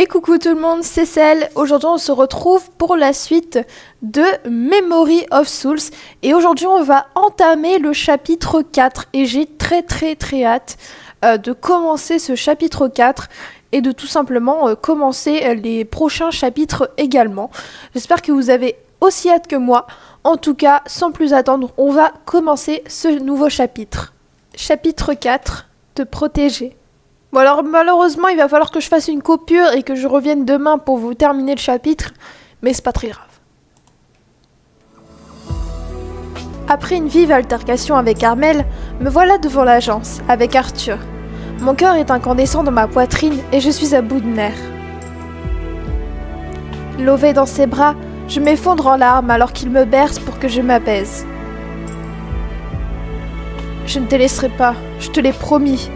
Et coucou tout le monde, c'est Celle. Aujourd'hui on se retrouve pour la suite de Memory of Souls. Et aujourd'hui on va entamer le chapitre 4. Et j'ai très hâte de commencer ce chapitre 4. Et de tout simplement commencer les prochains chapitres également. J'espère que vous avez aussi hâte que moi. En tout cas, sans plus attendre, on va commencer ce nouveau chapitre. Chapitre 4, te protéger. Bon alors malheureusement il va falloir que je fasse une coupure et que je revienne demain pour vous terminer le chapitre, mais c'est pas très grave. Après une vive altercation avec Armel, me voilà devant l'agence, avec Arthur. Mon cœur est incandescent dans ma poitrine et je suis à bout de nerfs. Lové dans ses bras, je m'effondre en larmes alors qu'il me berce pour que je m'apaise. Je ne te laisserai pas, je te l'ai promis.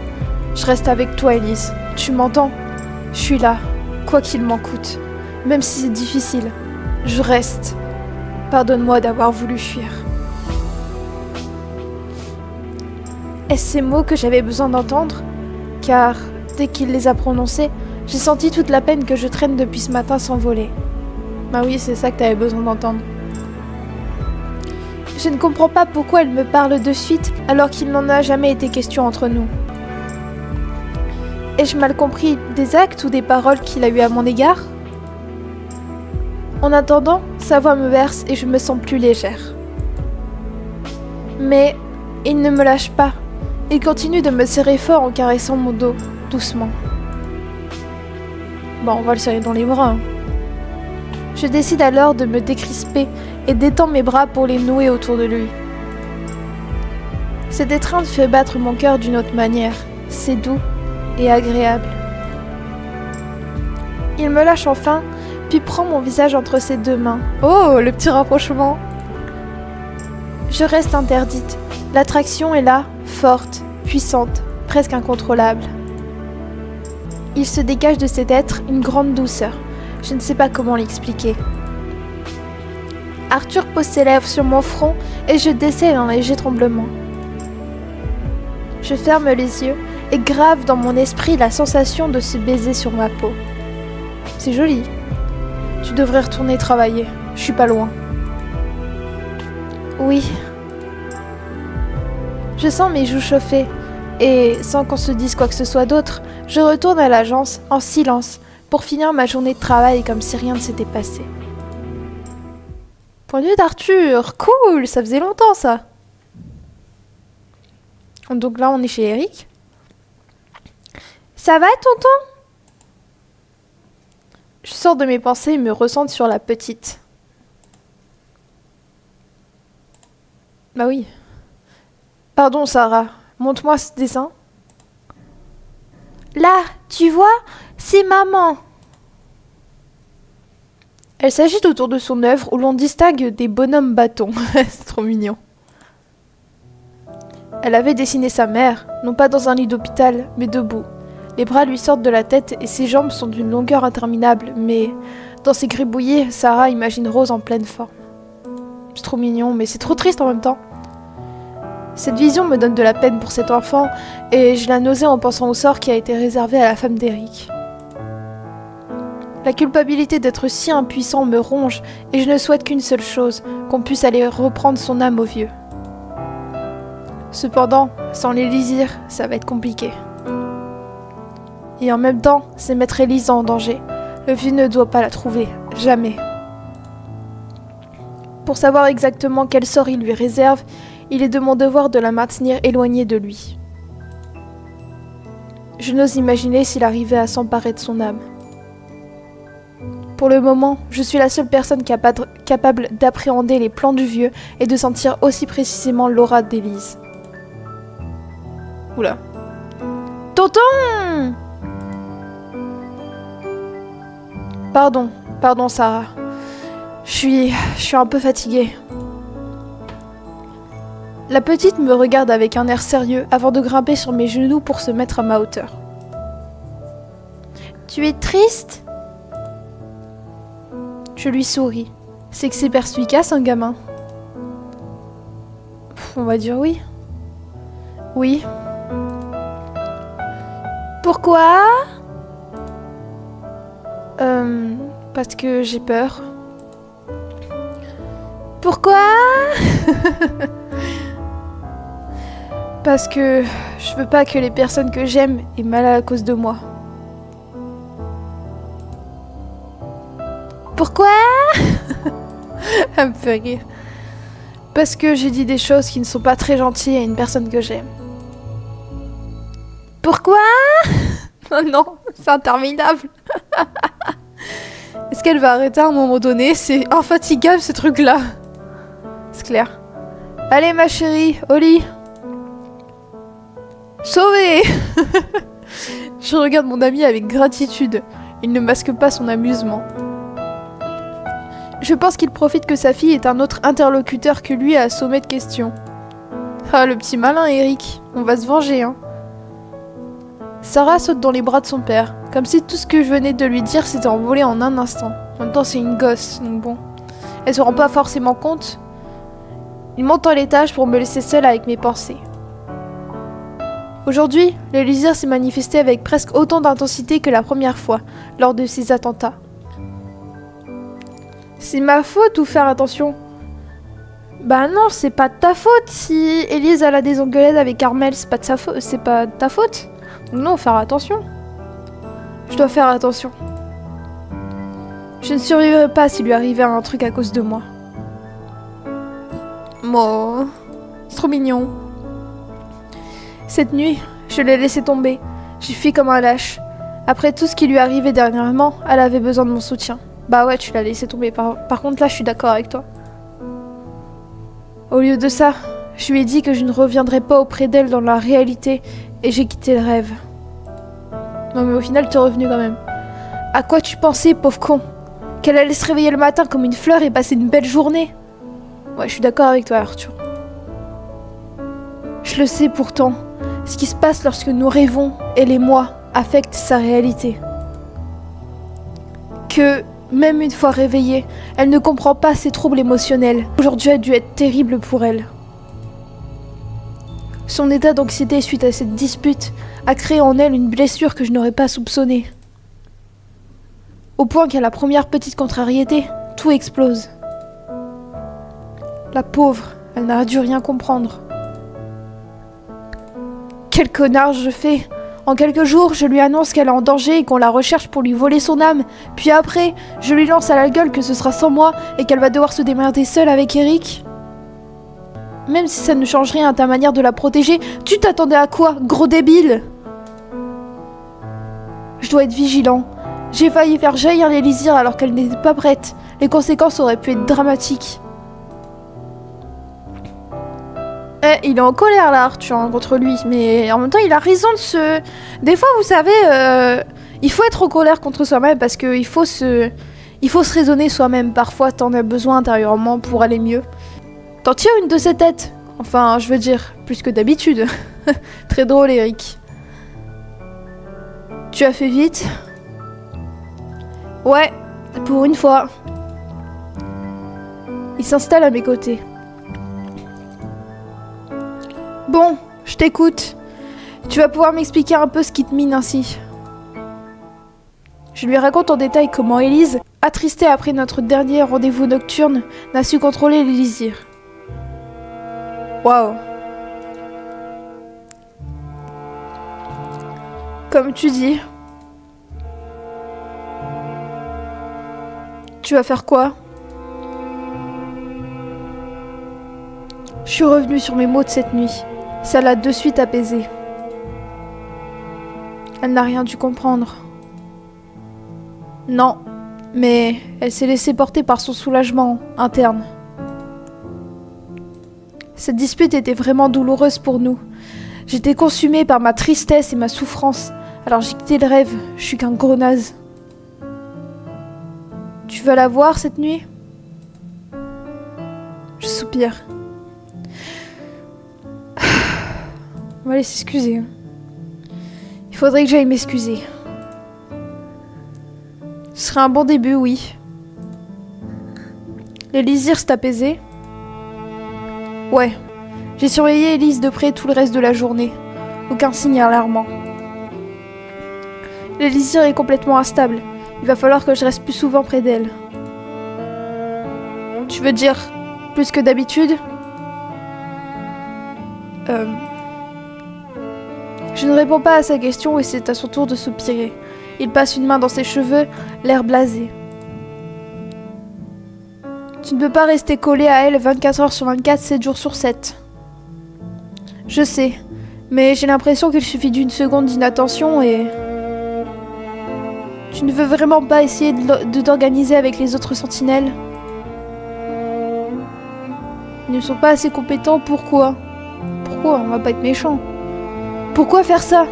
Je reste avec toi, Elise. Tu m'entends? Je suis là, quoi qu'il m'en coûte. Même si c'est difficile, je reste. Pardonne-moi d'avoir voulu fuir. Est-ce ces mots que j'avais besoin d'entendre? Car, dès qu'il les a prononcés, j'ai senti toute la peine que je traîne depuis ce matin s'envoler. Bah oui, c'est ça que t'avais besoin d'entendre. Je ne comprends pas pourquoi elle me parle de suite alors qu'il n'en a jamais été question entre nous. Ai-je mal compris des actes ou des paroles qu'il a eues à mon égard? En attendant, sa voix me berce et je me sens plus légère. Mais il ne me lâche pas. Il continue de me serrer fort en caressant mon dos, doucement. Bon, on va le serrer dans les bras. Je décide alors de me décrisper et d'étendre mes bras pour les nouer autour de lui. Cette étreinte fait battre mon cœur d'une autre manière. C'est doux et agréable. Il me lâche enfin, puis prend mon visage entre ses deux mains. Oh, le petit rapprochement! Je reste interdite. L'attraction est là, forte, puissante, presque incontrôlable. Il se dégage de cet être une grande douceur. Je ne sais pas comment l'expliquer. Arthur pose ses lèvres sur mon front et je décèle un léger tremblement. Je ferme les yeux et grave dans mon esprit la sensation de ce baiser sur ma peau. C'est joli. Tu devrais retourner travailler. Je suis pas loin. Oui. Je sens mes joues chauffer et, sans qu'on se dise quoi que ce soit d'autre, je retourne à l'agence en silence pour finir ma journée de travail comme si rien ne s'était passé. Point de vue d'Arthur, cool, ça faisait longtemps ça. Donc là on est chez Eric. Ça va, tonton? Je sors de mes pensées et me recentre sur la petite. Bah oui. Pardon, Sarah. Montre-moi ce dessin. Là, tu vois, c'est maman. Elle s'agite autour de son œuvre où l'on distingue des bonhommes bâtons. C'est trop mignon. Elle avait dessiné sa mère, non pas dans un lit d'hôpital, mais debout. Les bras lui sortent de la tête et ses jambes sont d'une longueur interminable, mais dans ses gribouillis, Sarah imagine Rose en pleine forme. C'est trop mignon, mais c'est trop triste en même temps. Cette vision me donne de la peine pour cet enfant, et je la nausée en pensant au sort qui a été réservé à la femme d'Eric. La culpabilité d'être si impuissant me ronge, et je ne souhaite qu'une seule chose, qu'on puisse aller reprendre son âme au vieux. Cependant, sans l'élixir, ça va être compliqué. Et en même temps, c'est mettre Élise en danger. Le vieux ne doit pas la trouver, jamais. Pour savoir exactement quel sort il lui réserve, il est de mon devoir de la maintenir éloignée de lui. Je n'ose imaginer s'il arrivait à s'emparer de son âme. Pour le moment, je suis la seule personne capable d'appréhender les plans du vieux et de sentir aussi précisément l'aura d'Élise. Oula. Tonton! Pardon Sarah. Je suis un peu fatiguée. La petite me regarde avec un air sérieux avant de grimper sur mes genoux pour se mettre à ma hauteur. Tu es triste? Je lui souris. C'est que c'est perspicace un gamin. On va dire oui. Oui. Pourquoi? Parce que j'ai peur. Pourquoi? Parce que je veux pas que les personnes que j'aime aient mal à cause de moi. Pourquoi? Elle me fait rire. Parce que j'ai dit des choses qui ne sont pas très gentilles à une personne que j'aime. Pourquoi? Oh non, c'est interminable. Est-ce qu'elle va arrêter à un moment donné? C'est infatigable ce truc-là. C'est clair. Allez ma chérie, au lit. Sauvé. Je regarde mon ami avec gratitude. Il ne masque pas son amusement. Je pense qu'il profite que sa fille est un autre interlocuteur que lui à assommer de questions. Ah, le petit malin Eric. On va se venger, hein. Sarah saute dans les bras de son père, comme si tout ce que je venais de lui dire s'était envolé en un instant. En même temps, c'est une gosse, donc bon. Elle se rend pas forcément compte. Il monte à l'étage pour me laisser seule avec mes pensées. Aujourd'hui, le lizard s'est manifesté avec presque autant d'intensité que la première fois, lors de ces attentats. C'est ma faute ou faire attention? Bah non, c'est pas de ta faute si Elise elle a des engueulades avec Carmel, c'est pas de sa faute, c'est pas de ta faute. Donc non, faire attention. Je dois faire attention. Je ne survivrai pas s'il lui arrivait un truc à cause de moi. Oh, c'est trop mignon. Cette nuit, je l'ai laissé tomber. J'ai fui comme un lâche. Après tout ce qui lui arrivait dernièrement, elle avait besoin de mon soutien. Bah ouais, tu l'as laissé tomber. Par contre, là, je suis d'accord avec toi. Au lieu de ça, je lui ai dit que je ne reviendrais pas auprès d'elle dans la réalité et j'ai quitté le rêve. Non mais au final, t'es revenu quand même. À quoi tu pensais, pauvre con? Qu'elle allait se réveiller le matin comme une fleur et passer une belle journée? Ouais, je suis d'accord avec toi, Arthur. Je le sais pourtant. Ce qui se passe lorsque nous rêvons, elle et moi, affecte sa réalité. Que, même une fois réveillée, elle ne comprend pas ses troubles émotionnels. Aujourd'hui a dû être terrible pour elle. Son état d'anxiété suite à cette dispute a créé en elle une blessure que je n'aurais pas soupçonnée. Au point qu'à la première petite contrariété, tout explose. La pauvre, elle n'a dû rien comprendre. Quel connard je fais! En quelques jours, je lui annonce qu'elle est en danger et qu'on la recherche pour lui voler son âme. Puis après, je lui lance à la gueule que ce sera sans moi et qu'elle va devoir se démerder seule avec Eric. Même si ça ne change rien à ta manière de la protéger, tu t'attendais à quoi, gros débile? Je dois être vigilant. J'ai failli faire jaillir l'Élysire alors qu'elle n'était pas prête. Les conséquences auraient pu être dramatiques. Il est en colère là, Arthur, hein, contre lui, mais en même temps il a raison de se... Des fois, vous savez, il faut être en colère contre soi-même parce qu'il faut se raisonner soi-même. Parfois, t'en as besoin intérieurement pour aller mieux. T'en tires une de ces têtes. Enfin, je veux dire, plus que d'habitude. Très drôle, Eric. Tu as fait vite? Ouais, pour une fois. Il s'installe à mes côtés. Bon, je t'écoute. Tu vas pouvoir m'expliquer un peu ce qui te mine ainsi. Je lui raconte en détail comment Élise, attristée après notre dernier rendez-vous nocturne, n'a su contrôler l'élysire. Waouh. Comme tu dis. Tu vas faire quoi? Je suis revenue sur mes mots de cette nuit. Ça l'a de suite apaisée. Elle n'a rien dû comprendre. Non, mais elle s'est laissée porter par son soulagement interne. Cette dispute était vraiment douloureuse pour nous. J'étais consumée par ma tristesse et ma souffrance. Alors j'ai quitté le rêve, je suis qu'un gros naze. Tu vas la voir cette nuit? Je soupire. On va aller s'excuser. Il faudrait que j'aille m'excuser. Ce serait un bon début, oui. L'Élysire s'est apaisé. Ouais. J'ai surveillé Élise de près tout le reste de la journée. Aucun signe alarmant. L'Élysire est complètement instable. Il va falloir que je reste plus souvent près d'elle. Tu veux dire plus que d'habitude? Je ne réponds pas à sa question et c'est à son tour de soupirer. Il passe une main dans ses cheveux, l'air blasé. Tu ne peux pas rester collé à elle 24 heures sur 24, 7 jours sur 7. Je sais, mais j'ai l'impression qu'il suffit d'une seconde d'inattention et... Tu ne veux vraiment pas essayer de t'organiser avec les autres sentinelles? Ils ne sont pas assez compétents, pourquoi? Pourquoi? On va pas être méchants. Pourquoi faire ça?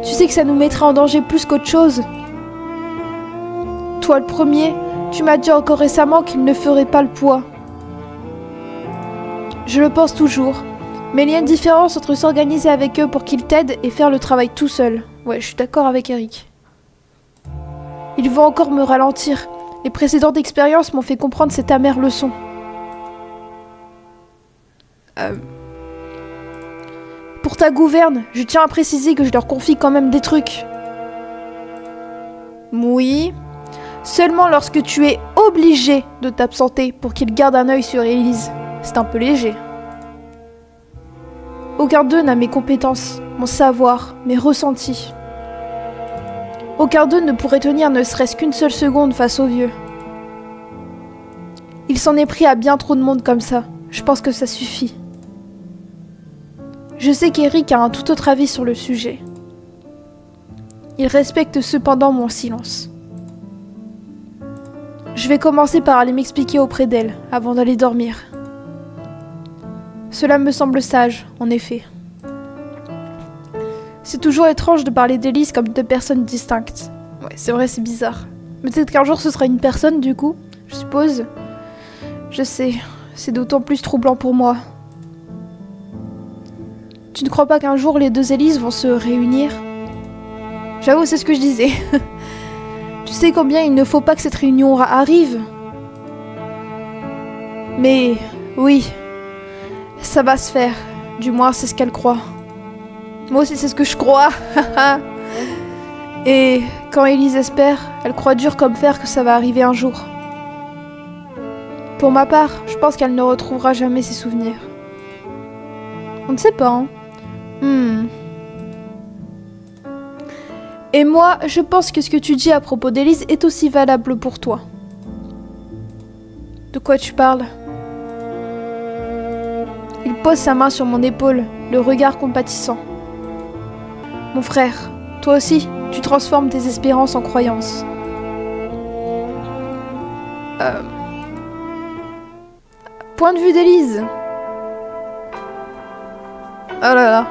Tu sais que ça nous mettrait en danger plus qu'autre chose. Toi le premier, tu m'as dit encore récemment qu'il ne ferait pas le poids. Je le pense toujours. Mais il y a une différence entre s'organiser avec eux pour qu'ils t'aident et faire le travail tout seul. Ouais, je suis d'accord avec Eric. Ils vont encore me ralentir. Les précédentes expériences m'ont fait comprendre cette amère leçon. Pour ta gouverne, je tiens à préciser que je leur confie quand même des trucs. Oui. Seulement lorsque tu es obligé de t'absenter pour qu'ils gardent un œil sur Élise. C'est un peu léger. Aucun d'eux n'a mes compétences, mon savoir, mes ressentis. Aucun d'eux ne pourrait tenir ne serait-ce qu'une seule seconde face au vieux. Il s'en est pris à bien trop de monde comme ça. Je pense que ça suffit. Je sais qu'Eric a un tout autre avis sur le sujet. Il respecte cependant mon silence. Je vais commencer par aller m'expliquer auprès d'elle, avant d'aller dormir. Cela me semble sage, en effet. C'est toujours étrange de parler d'Élise comme de personnes distinctes. Ouais, c'est vrai, c'est bizarre. Mais peut-être qu'un jour ce sera une personne, du coup, je suppose. Je sais, c'est d'autant plus troublant pour moi. Tu ne crois pas qu'un jour les deux Élises vont se réunir? J'avoue, c'est ce que je disais. Tu sais combien il ne faut pas que cette réunion arrive? Mais oui, ça va se faire. Du moins, c'est ce qu'elle croit. Moi aussi, c'est ce que je crois. Et quand Élise espère, elle croit dur comme fer que ça va arriver un jour. Pour ma part, je pense qu'elle ne retrouvera jamais ses souvenirs. On ne sait pas, hein. Et moi, je pense que ce que tu dis à propos d'Élise est aussi valable pour toi. De quoi tu parles? Il pose sa main sur mon épaule, le regard compatissant. Mon frère, toi aussi, tu transformes tes espérances en croyances. Point de vue d'Élise. Oh là là.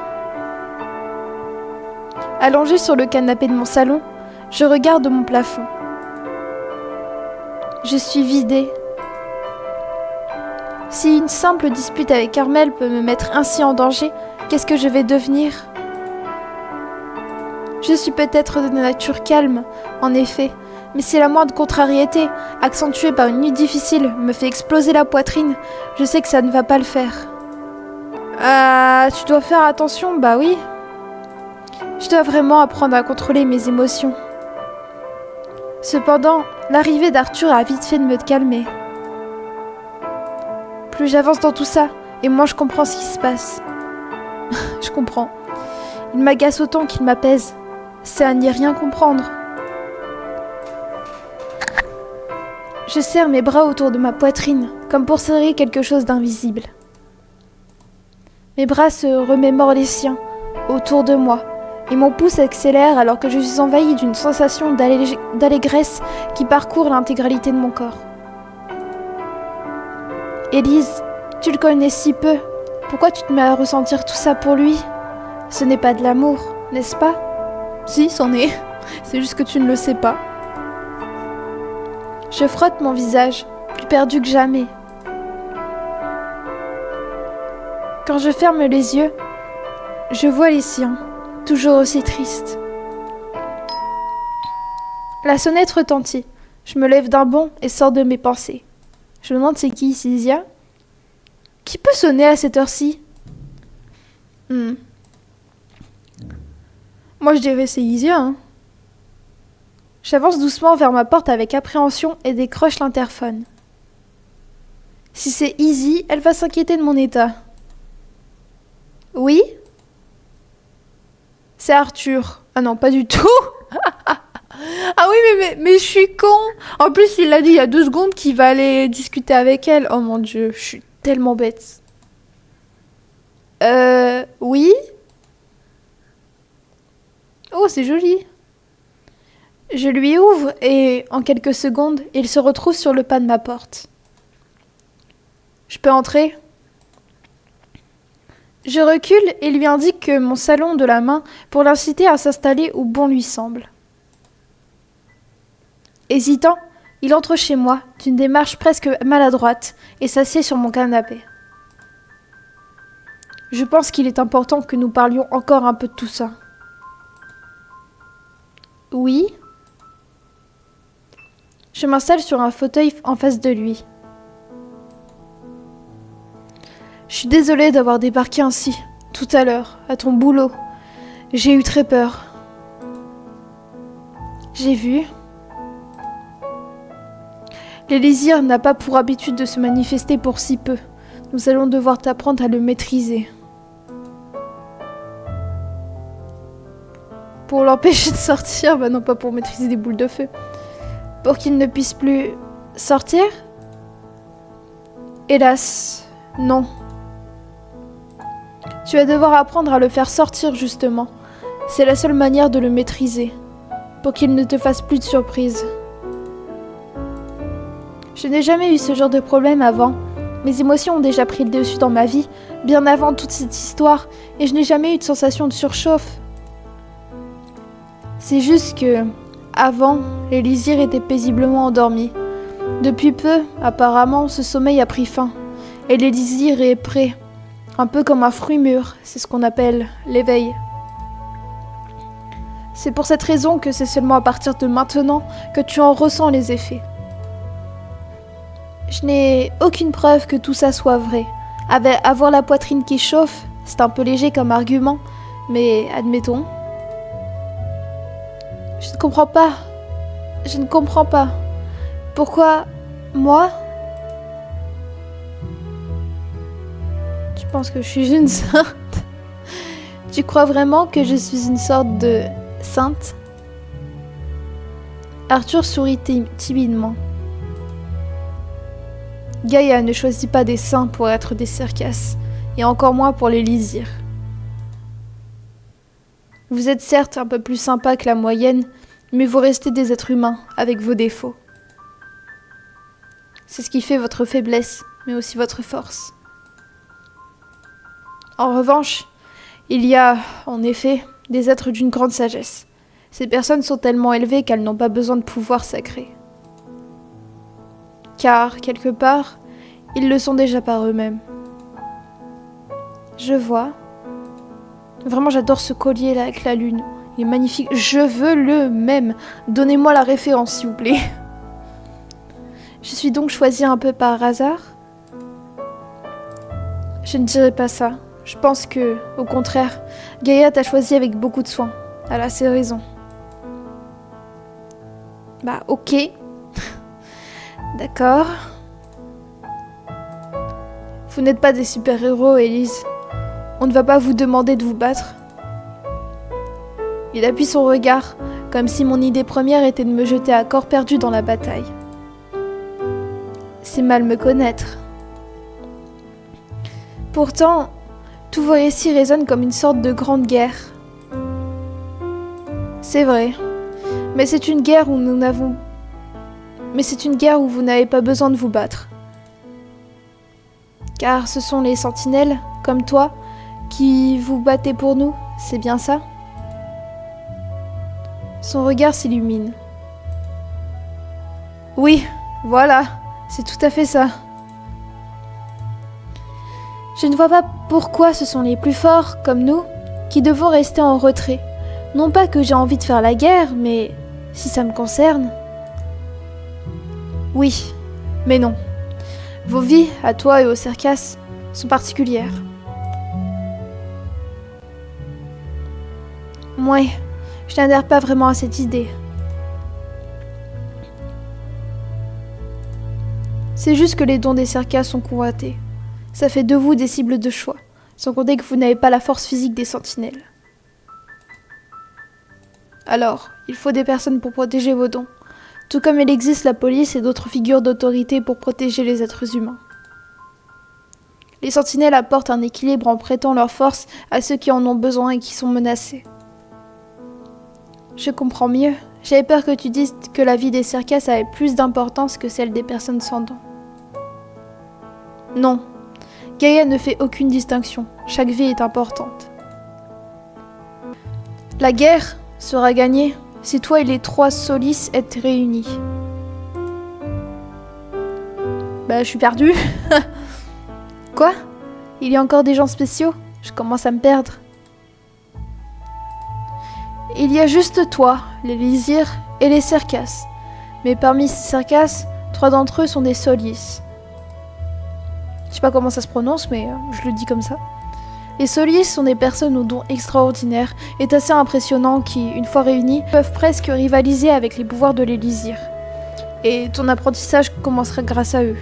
Allongée sur le canapé de mon salon, je regarde mon plafond. Je suis vidée. Si une simple dispute avec Carmel peut me mettre ainsi en danger, qu'est-ce que je vais devenir? Je suis peut-être de nature calme, en effet, mais si la moindre contrariété, accentuée par une nuit difficile, me fait exploser la poitrine, je sais que ça ne va pas le faire. Tu dois faire attention, bah oui. Je dois vraiment apprendre à contrôler mes émotions. Cependant, l'arrivée d'Arthur a vite fait de me calmer. Plus j'avance dans tout ça, et moins je comprends ce qui se passe. Je comprends. Il m'agace autant qu'il m'apaise. C'est à n'y rien comprendre. Je serre mes bras autour de ma poitrine, comme pour serrer quelque chose d'invisible. Mes bras se remémorent les siens, autour de moi, et mon pouce accélère alors que je suis envahie d'une sensation d'allégresse qui parcourt l'intégralité de mon corps. Élise, tu le connais si peu. Pourquoi tu te mets à ressentir tout ça pour lui? Ce n'est pas de l'amour, n'est-ce pas? Si, c'en est. C'est juste que tu ne le sais pas. Je frotte mon visage, plus perdu que jamais. Quand je ferme les yeux, je vois les siens, toujours aussi tristes. La sonnette retentit. Je me lève d'un bond et sors de mes pensées. Je me demande c'est qui, Isia? Qui peut sonner à cette heure-ci? Moi je dirais c'est Isia, hein. J'avance doucement vers ma porte avec appréhension et décroche l'interphone. Si c'est Izzy, elle va s'inquiéter de mon état. Oui? C'est Arthur. Ah non, pas du tout. Ah oui, mais je suis con. En plus, il a dit il y a 2 secondes qu'il va aller discuter avec elle. Oh mon Dieu, je suis tellement bête. Oui? Oh, c'est joli. Je lui ouvre et, en quelques secondes, il se retrouve sur le pas de ma porte. Je peux entrer? Je recule et lui indique mon salon de la main pour l'inciter à s'installer où bon lui semble. Hésitant, il entre chez moi d'une démarche presque maladroite et s'assied sur mon canapé. Je pense qu'il est important que nous parlions encore un peu de tout ça. Oui? Je m'installe sur un fauteuil en face de lui. Je suis désolée d'avoir débarqué ainsi, tout à l'heure, à ton boulot. J'ai eu très peur. J'ai vu. L'élésir n'a pas pour habitude de se manifester pour si peu. Nous allons devoir t'apprendre à le maîtriser. Pour l'empêcher de sortir, bah non, pas pour maîtriser des boules de feu. Pour qu'il ne puisse plus sortir? Hélas, non. Tu vas devoir apprendre à le faire sortir justement. C'est la seule manière de le maîtriser, pour qu'il ne te fasse plus de surprises. Je n'ai jamais eu ce genre de problème avant. Mes émotions ont déjà pris le dessus dans ma vie, bien avant toute cette histoire, et je n'ai jamais eu de sensation de surchauffe. C'est juste que, avant, l'élésir était paisiblement endormi. Depuis peu, apparemment, ce sommeil a pris fin, et l'élésir est prêt. Un peu comme un fruit mûr, c'est ce qu'on appelle l'éveil. C'est pour cette raison que c'est seulement à partir de maintenant que tu en ressens les effets. Je n'ai aucune preuve que tout ça soit vrai. Avoir la poitrine qui chauffe, c'est un peu léger comme argument, mais admettons. Je ne comprends pas. Je ne comprends pas. Pourquoi moi ? Tu penses que je suis une sainte ? Tu crois vraiment que je suis une sorte de sainte ? Arthur sourit timidement. Gaïa ne choisit pas des saints pour être des Cercas, et encore moins pour les Lysirs. Vous êtes certes un peu plus sympa que la moyenne, mais vous restez des êtres humains, avec vos défauts. C'est ce qui fait votre faiblesse, mais aussi votre force. En revanche, il y a, en effet, des êtres d'une grande sagesse. Ces personnes sont tellement élevées qu'elles n'ont pas besoin de pouvoirs sacrés. Car, quelque part, ils le sont déjà par eux-mêmes. Je vois. Vraiment, j'adore ce collier-là avec la lune. Il est magnifique. Je veux le même. Donnez-moi la référence, s'il vous plaît. Je suis donc choisie un peu par hasard ? Je ne dirais pas ça. Je pense que, au contraire, Gaïa t'a choisi avec beaucoup de soin. Elle a ses raisons. Bah, ok. D'accord. Vous n'êtes pas des super-héros, Élise. On ne va pas vous demander de vous battre. Il appuie son regard, comme si mon idée première était de me jeter à corps perdu dans la bataille. C'est mal me connaître. Pourtant, tous vos récits résonnent comme une sorte de grande guerre. C'est vrai, mais c'est une guerre où vous n'avez pas besoin de vous battre. Car ce sont les sentinelles, comme toi, qui vous battez pour nous, c'est bien ça ? Son regard s'illumine. Oui, voilà, c'est tout à fait ça. Je ne vois pas pourquoi ce sont les plus forts, comme nous, qui devons rester en retrait. Non pas que j'ai envie de faire la guerre, mais si ça me concerne... Oui, mais non. Vos vies, à toi et aux Cercas, sont particulières. Ouais, je n'adhère pas vraiment à cette idée. C'est juste que les dons des Cercas sont convoités. Ça fait de vous des cibles de choix, sans compter que vous n'avez pas la force physique des sentinelles. Alors, il faut des personnes pour protéger vos dons, tout comme il existe la police et d'autres figures d'autorité pour protéger les êtres humains. Les sentinelles apportent un équilibre en prêtant leur force à ceux qui en ont besoin et qui sont menacés. Je comprends mieux. J'avais peur que tu dises que la vie des Cercas avait plus d'importance que celle des personnes sans dons. Non, Gaïa ne fait aucune distinction. Chaque vie est importante. La guerre sera gagnée si toi et les 3 Solis êtes réunis. Bah, je suis perdue. Quoi? Il y a encore des gens spéciaux? Je commence à me perdre. Il y a juste toi, les Lysirs et les Cercas. Mais parmi ces Cercas, 3 d'entre eux sont des Solis. Je sais pas comment ça se prononce, mais je le dis comme ça. Les Solis sont des personnes aux dons extraordinaires et assez impressionnants qui, une fois réunis, peuvent presque rivaliser avec les pouvoirs de l'Élysir. Et ton apprentissage commencera grâce à eux.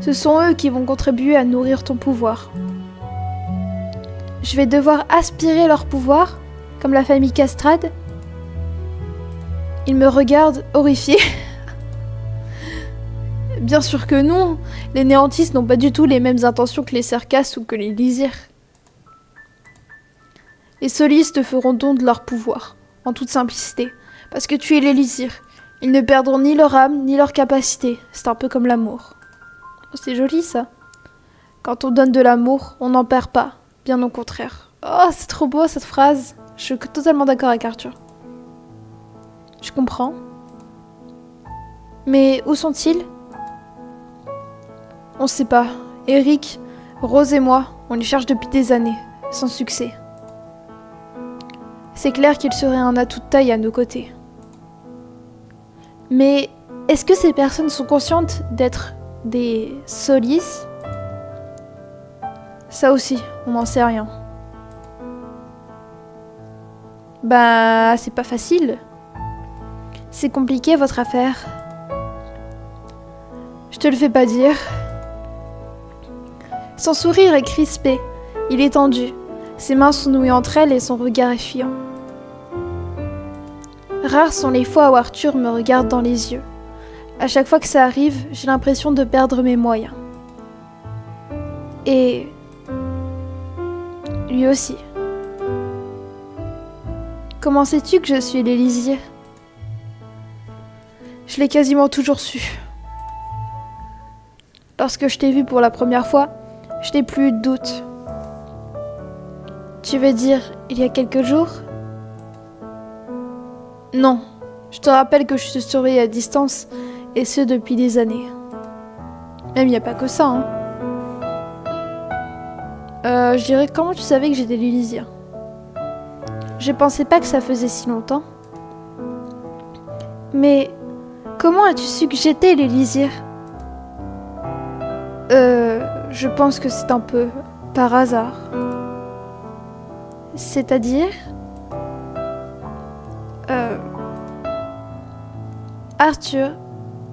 Ce sont eux qui vont contribuer à nourrir ton pouvoir. Je vais devoir aspirer leur pouvoir, comme la famille Castrade. Ils me regardent, horrifiés. Bien sûr que non, les Néantis n'ont pas du tout les mêmes intentions que les Cercas ou que les Lysirs. Les Solis te feront don de leur pouvoir, en toute simplicité, parce que tu es les Lysirs. Ils ne perdront ni leur âme, ni leur capacité, c'est un peu comme l'amour. Oh, c'est joli ça. Quand on donne de l'amour, on n'en perd pas, bien au contraire. Oh, c'est trop beau cette phrase. Je suis totalement d'accord avec Arthur. Je comprends. Mais où sont-ils ? On sait pas. Eric, Rose et moi, on les cherche depuis des années, sans succès. C'est clair qu'ils seraient un atout de taille à nos côtés. Mais est-ce que ces personnes sont conscientes d'être des Solis ? Ça aussi, on n'en sait rien. Bah, c'est pas facile. C'est compliqué votre affaire. Je te le fais pas dire. Son sourire est crispé, il est tendu. Ses mains sont nouées entre elles et son regard est fuyant. Rares sont les fois où Arthur me regarde dans les yeux. À chaque fois que ça arrive, j'ai l'impression de perdre mes moyens. Et lui aussi. Comment sais-tu que je suis l'Élysir ? Je l'ai quasiment toujours su. Lorsque je t'ai vu pour la première fois, je n'ai plus eu de doute. Tu veux dire, il y a quelques jours ? Non, je te rappelle que je te surveille à distance, et ce depuis des années. Même il n'y a pas que ça, hein. Je dirais, comment tu savais que j'étais l'Élysir ? Je pensais pas que ça faisait si longtemps. Mais comment as-tu su que j'étais l'Élysir ? Je pense que c'est un peu par hasard. C'est-à-dire ? Arthur,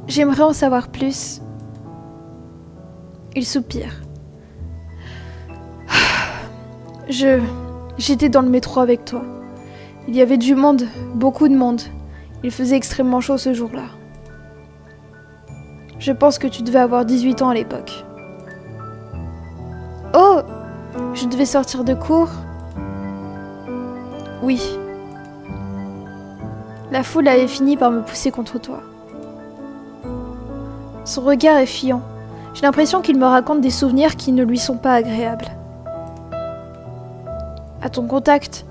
j'aimerais en savoir plus. Il soupire. J'étais dans le métro avec toi. Il y avait du monde, beaucoup de monde. Il faisait extrêmement chaud ce jour-là. Je pense que tu devais avoir 18 ans à l'époque. Oh, je devais sortir de cours ? Oui. La foule avait fini par me pousser contre toi. Son regard est fuyant. J'ai l'impression qu'il me raconte des souvenirs qui ne lui sont pas agréables. À ton contact,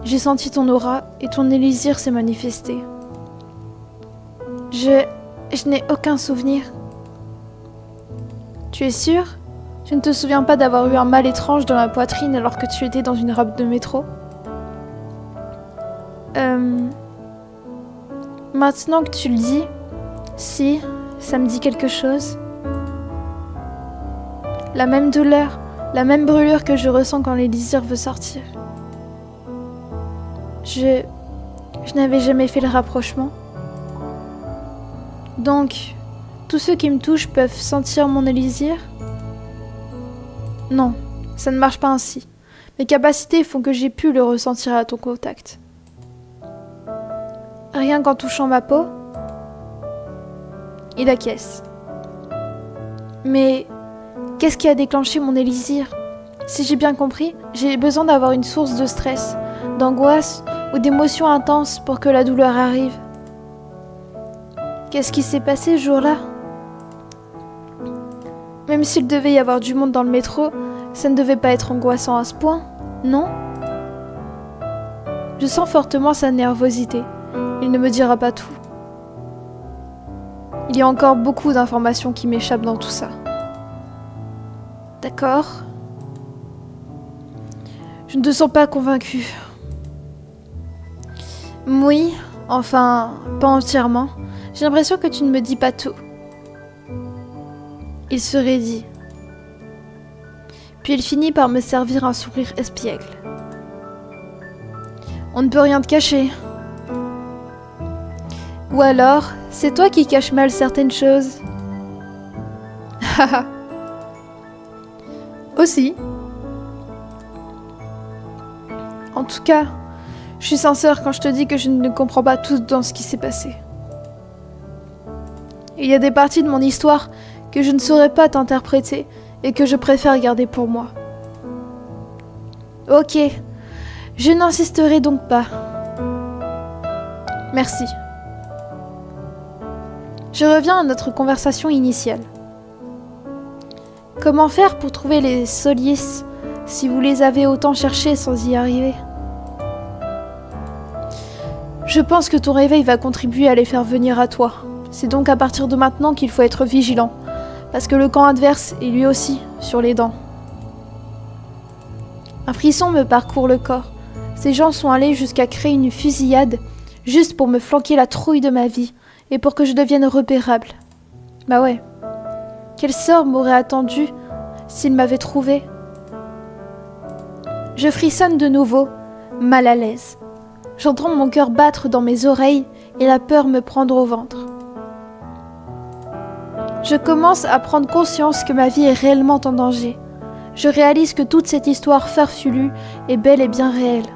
j'ai senti ton aura et ton élysir s'est manifesté. Je n'ai aucun souvenir. Tu es sûr ? Tu ne te souviens pas d'avoir eu un mal étrange dans la poitrine alors que tu étais dans une robe de métro ? Maintenant que tu le dis, si, ça me dit quelque chose. La même douleur, la même brûlure que je ressens quand l'élysir veut sortir. Je n'avais jamais fait le rapprochement. Donc, tous ceux qui me touchent peuvent sentir mon élixir? Non, ça ne marche pas ainsi. Mes capacités font que j'ai pu le ressentir à ton contact. Rien qu'en touchant ma peau? Il acquiesce. Mais qu'est-ce qui a déclenché mon élixir? Si j'ai bien compris, j'ai besoin d'avoir une source de stress, d'angoisse ou d'émotions intenses pour que la douleur arrive. Qu'est-ce qui s'est passé ce jour-là? Même s'il devait y avoir du monde dans le métro, ça ne devait pas être angoissant à ce point, non? Je sens fortement sa nervosité. Il ne me dira pas tout. Il y a encore beaucoup d'informations qui m'échappent dans tout ça. D'accord. Je ne te sens pas convaincue. Oui, enfin, pas entièrement. J'ai l'impression que tu ne me dis pas tout. Il se raidit. Puis il finit par me servir un sourire espiègle. On ne peut rien te cacher. Ou alors, c'est toi qui caches mal certaines choses. Haha. Aussi. En tout cas, je suis sincère quand je te dis que je ne comprends pas tout dans ce qui s'est passé. Il y a des parties de mon histoire que je ne saurais pas t'interpréter et que je préfère garder pour moi. Ok, je n'insisterai donc pas. Merci. Je reviens à notre conversation initiale. Comment faire pour trouver les Solis si vous les avez autant cherchés sans y arriver? Je pense que ton réveil va contribuer à les faire venir à toi. C'est donc à partir de maintenant qu'il faut être vigilant, parce que le camp adverse est lui aussi sur les dents. Un frisson me parcourt le corps. Ces gens sont allés jusqu'à créer une fusillade, juste pour me flanquer la trouille de ma vie, et pour que je devienne repérable. Bah ouais. Quel sort m'aurait attendu s'il m'avait trouvé? Je frissonne de nouveau, mal à l'aise. J'entends mon cœur battre dans mes oreilles et la peur me prendre au ventre. Je commence à prendre conscience que ma vie est réellement en danger. Je réalise que toute cette histoire farfelue est bel et bien réelle.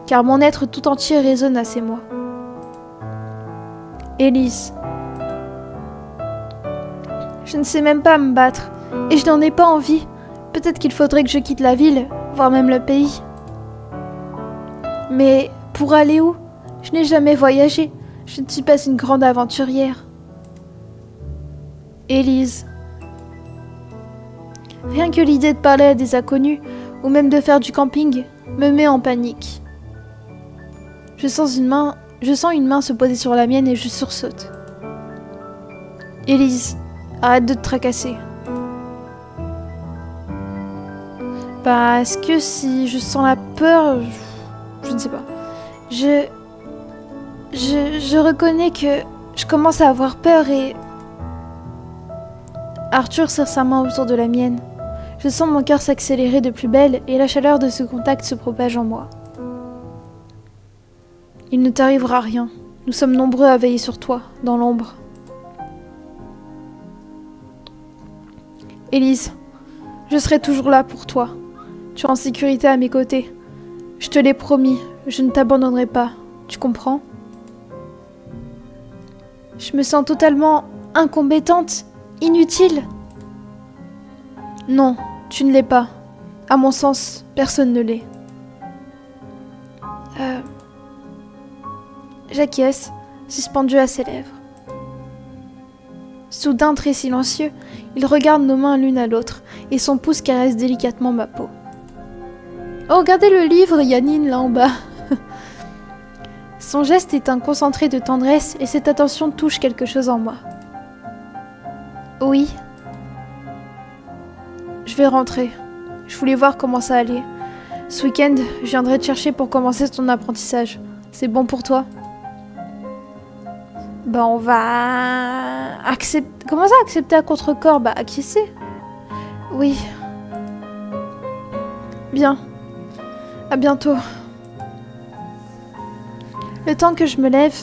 Car mon être tout entier résonne à ces mots. Élise. Je ne sais même pas me battre, et je n'en ai pas envie. Peut-être qu'il faudrait que je quitte la ville, voire même le pays. Mais pour aller où? Je n'ai jamais voyagé. Je ne suis pas une grande aventurière. Élise. Rien que l'idée de parler à des inconnus, ou même de faire du camping, me met en panique. Je sens une main se poser sur la mienne et je sursaute. Élise, arrête de te tracasser. Parce que si je sens la peur, je ne sais pas. Je reconnais que je commence à avoir peur et... Arthur serre sa main autour de la mienne. Je sens mon cœur s'accélérer de plus belle et la chaleur de ce contact se propage en moi. Il ne t'arrivera rien. Nous sommes nombreux à veiller sur toi, dans l'ombre. Élise, je serai toujours là pour toi. Tu es en sécurité à mes côtés. Je te l'ai promis, je ne t'abandonnerai pas. Tu comprends? Je me sens totalement incompétente, inutile. Non, tu ne l'es pas. À mon sens, personne ne l'est. J'acquiesce, suspendu à ses lèvres. Soudain, très silencieux, il regarde nos mains l'une à l'autre et son pouce caresse délicatement ma peau. Oh, regardez le livre, Yannine, là en bas. Son geste est un concentré de tendresse et cette attention touche quelque chose en moi. Oui. Je vais rentrer. Je voulais voir comment ça allait. Ce week-end, je viendrai te chercher pour commencer ton apprentissage. C'est bon pour toi? Bah on va... accepter... Comment ça, accepter à contre-corps? Bah acquiescer. Oui. Bien. À bientôt. Le temps que je me lève,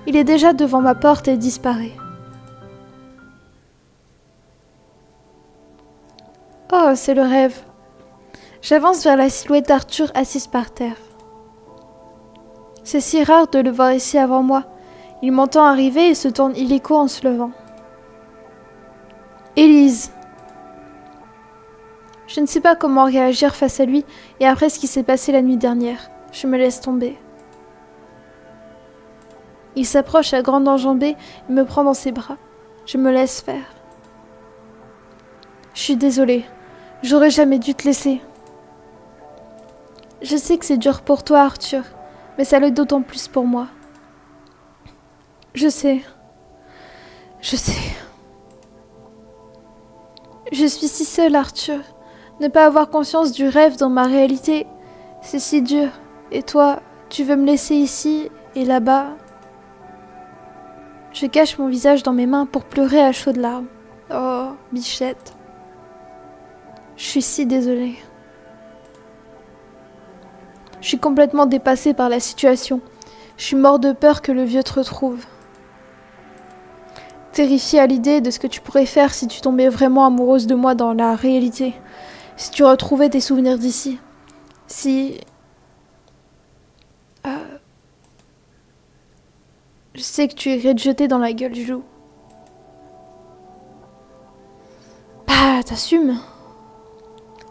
il est déjà devant ma porte et disparaît. c'est le rêve. J'avance vers la silhouette d'Arthur assise par terre. C'est si rare de le voir ici avant moi. Il m'entend arriver et se tourne illico en se levant. Élise. Je ne sais pas comment réagir face à lui et après ce qui s'est passé la nuit dernière. Je me laisse tomber. Il s'approche à grande enjambée et me prend dans ses bras. Je me laisse faire. Je suis désolée. J'aurais jamais dû te laisser. Je sais que c'est dur pour toi, Arthur, mais ça l'est d'autant plus pour moi. Je sais. Je sais. Je suis si seule, Arthur. Ne pas avoir conscience du rêve dans ma réalité, c'est si dur. Et toi, tu veux me laisser ici et là-bas? Je cache mon visage dans mes mains pour pleurer à chaudes larmes. Oh, bichette. Je suis si désolée. Je suis complètement dépassée par la situation. Je suis mort de peur que le vieux te retrouve. Terrifiée à l'idée de ce que tu pourrais faire si tu tombais vraiment amoureuse de moi dans la réalité. Si tu retrouvais tes souvenirs d'ici. Si... Je sais que tu irais te jeter dans la gueule du loup. Bah, t'assumes.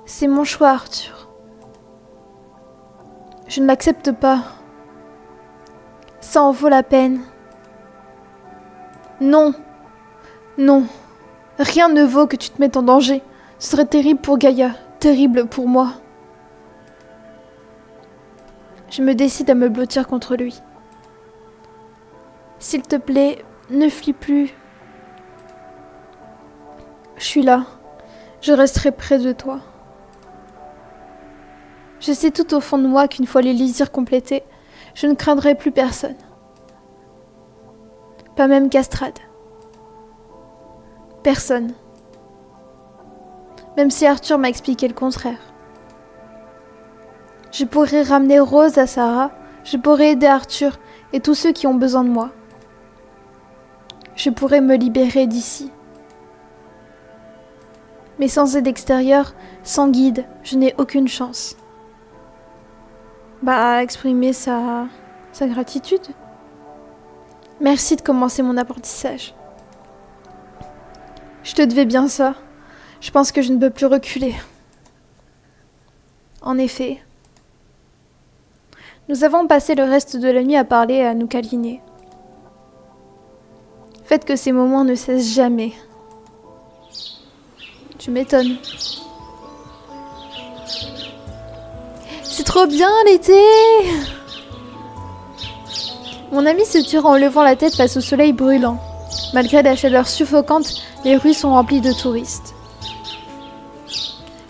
C'est mon choix, Arthur. Je ne l'accepte pas. Ça en vaut la peine. Non. Non. Rien ne vaut que tu te mettes en danger. Ce serait terrible pour Gaïa, terrible pour moi. Je me décide à me blottir contre lui. S'il te plaît, ne fuis plus. Je suis là. Je resterai près de toi. Je sais tout au fond de moi qu'une fois les désirs complétés, je ne craindrai plus personne. Pas même Castrade. Personne. Même si Arthur m'a expliqué le contraire. Je pourrais ramener Rose à Sarah, je pourrais aider Arthur et tous ceux qui ont besoin de moi. Je pourrais me libérer d'ici. Mais sans aide extérieure, sans guide, je n'ai aucune chance. Exprimer sa gratitude. Merci de commencer mon apprentissage. Je te devais bien ça. Je pense que je ne peux plus reculer. En effet. Nous avons passé le reste de la nuit à parler et à nous câliner. Faites que ces moments ne cessent jamais. Tu m'étonnes. C'est trop bien l'été! Mon ami se tire en levant la tête face au soleil brûlant. Malgré la chaleur suffocante, les rues sont remplies de touristes.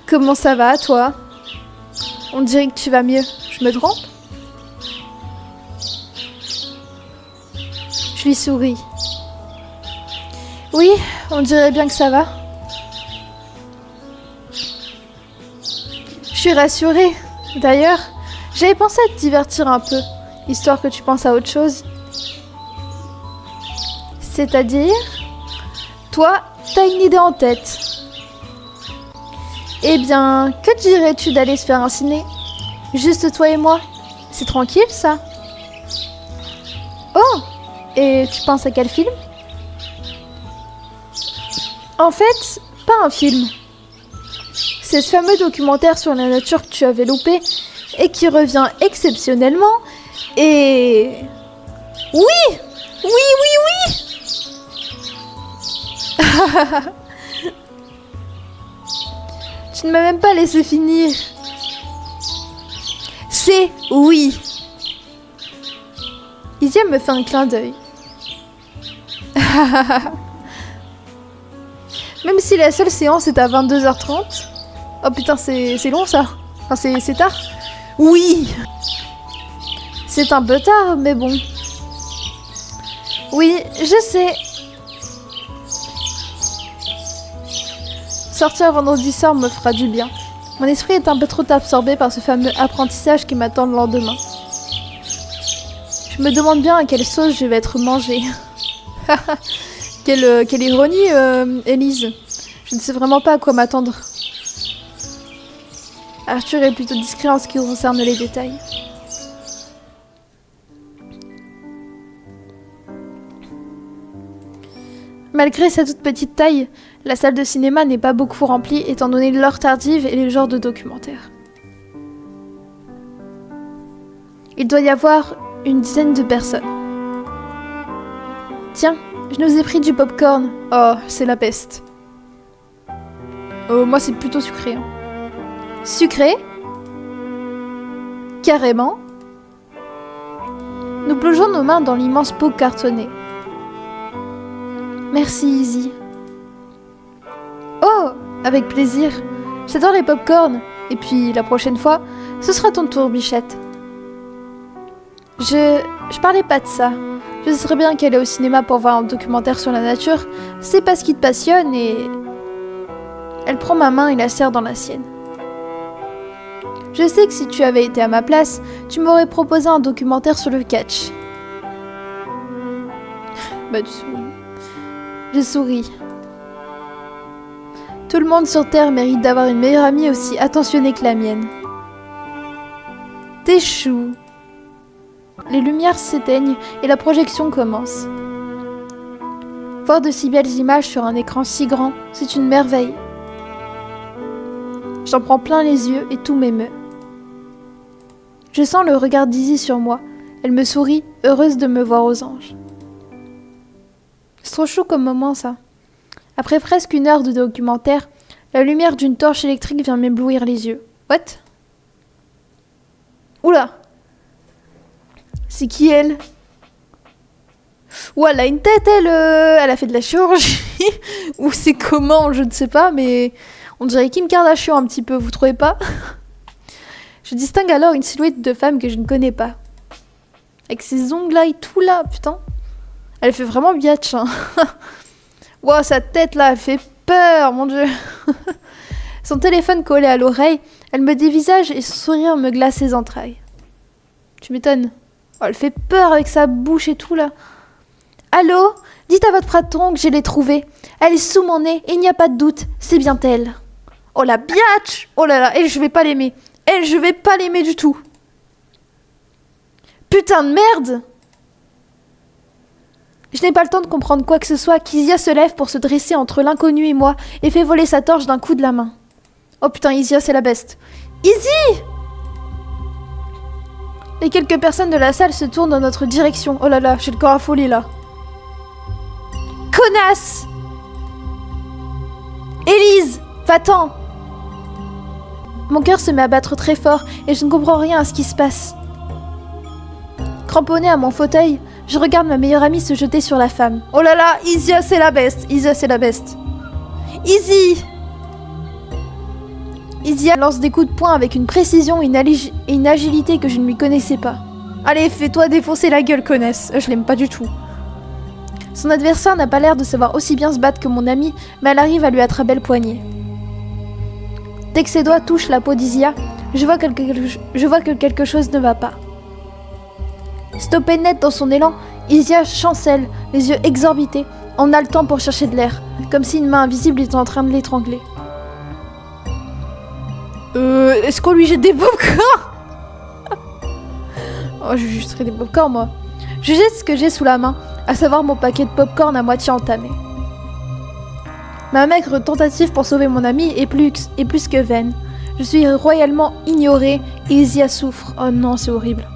Comment ça va, toi? On dirait que tu vas mieux. Je me trompe? Je lui souris. Oui, on dirait bien que ça va. Je suis rassurée. D'ailleurs, j'avais pensé à te divertir un peu, histoire que tu penses à autre chose. C'est-à-dire, toi, t'as une idée en tête. Eh bien, que dirais-tu d'aller se faire un ciné? Juste toi et moi. C'est tranquille, ça. Oh, et tu penses à quel film? En fait, pas un film. C'est ce fameux documentaire sur la nature que tu avais loupé et qui revient exceptionnellement et... Oui! Oui, oui, oui! Tu ne m'as même pas laissé finir. C'est oui. Isia me fait un clin d'œil. Même si la seule séance est à 22h30. Oh putain, c'est long ça. Enfin, c'est tard. Oui. C'est un peu tard, mais bon. Oui, je sais. Sortir vendredi soir me fera du bien. Mon esprit est un peu trop absorbé par ce fameux apprentissage qui m'attend le lendemain. Je me demande bien à quelle sauce je vais être mangée. quelle ironie, Élise. Je ne sais vraiment pas à quoi m'attendre. Arthur est plutôt discret en ce qui concerne les détails. Malgré sa toute petite taille, la salle de cinéma n'est pas beaucoup remplie étant donné l'heure tardive et le genre de documentaire. Il doit y avoir une dizaine de personnes. Tiens, je nous ai pris du popcorn. Oh, c'est la peste. Oh, moi c'est plutôt sucré. Hein. Sucré? Carrément. Nous plongeons nos mains dans l'immense pot cartonné. Merci, Izzy. Oh, avec plaisir. J'adore les pop-corn. Et puis, la prochaine fois, ce sera ton tour, Bichette. Je parlais pas de ça. Je serais bien qu'elle est au cinéma pour voir un documentaire sur la nature. C'est pas ce qui te passionne et... Elle prend ma main et la serre dans la sienne. Je sais que si tu avais été à ma place, tu m'aurais proposé un documentaire sur le catch. Bah, tu souris. Je souris. Tout le monde sur Terre mérite d'avoir une meilleure amie aussi attentionnée que la mienne. T'es chou. Les lumières s'éteignent et la projection commence. Voir de si belles images sur un écran si grand, c'est une merveille. J'en prends plein les yeux et tout m'émeut. Je sens le regard d'Izzy sur moi. Elle me sourit, heureuse de me voir aux anges. C'est trop chou comme moment, ça. Après presque 1 heure de documentaire, la lumière d'une torche électrique vient m'éblouir les yeux. What? Oula! C'est qui, elle? Ouah, elle a une tête, elle a fait de la chirurgie. Ou c'est comment, je ne sais pas, mais on dirait Kim Kardashian un petit peu, vous trouvez pas? Je distingue alors une silhouette de femme que je ne connais pas. Avec ses ongles là et tout là, putain. Elle fait vraiment biatch, hein. Wow, sa tête là, elle fait peur, mon dieu. Son téléphone collé à l'oreille, elle me dévisage et son sourire me glace les entrailles. Tu m'étonnes. Oh, elle fait peur avec sa bouche et tout là. Allô? Dites à votre patron que je l'ai trouvée. Elle est sous mon nez et il n'y a pas de doute, c'est bien elle. Oh la biatch! Oh là là, elle, je vais pas l'aimer. Elle, je vais pas l'aimer du tout. Putain de merde! Je n'ai pas le temps de comprendre quoi que ce soit qu'Isia se lève pour se dresser entre l'inconnu et moi et fait voler sa torche d'un coup de la main. Oh putain, Isia, c'est la beste. Izzy! Les quelques personnes de la salle se tournent dans notre direction. Oh là là, j'ai le corps affolé là. Connasse! Élise! Va-t'en! Mon cœur se met à battre très fort et je ne comprends rien à ce qui se passe. Cramponnée à mon fauteuil, je regarde ma meilleure amie se jeter sur la femme. Oh là là, Isia c'est la best, Isia c'est la best. Izzy! Isia lance des coups de poing avec une précision et une agilité que je ne lui connaissais pas. Allez, fais-toi défoncer la gueule, connasse. Je l'aime pas du tout. Son adversaire n'a pas l'air de savoir aussi bien se battre que mon amie, mais elle arrive à lui attraper le poignet. Dès que ses doigts touchent la peau d'Isia, je vois que quelque chose ne va pas. Stoppée net dans son élan, Isia chancelle, les yeux exorbités, en haletant pour chercher de l'air, comme si une main invisible était en train de l'étrangler. Est-ce qu'on lui jette des popcorn? Oh, je justerai des popcorn, moi. Je jette ce que j'ai sous la main, à savoir mon paquet de popcorn à moitié entamé. Ma maigre tentative pour sauver mon ami est plus que vaine. Je suis royalement ignorée et Isia souffre. Oh non, c'est horrible.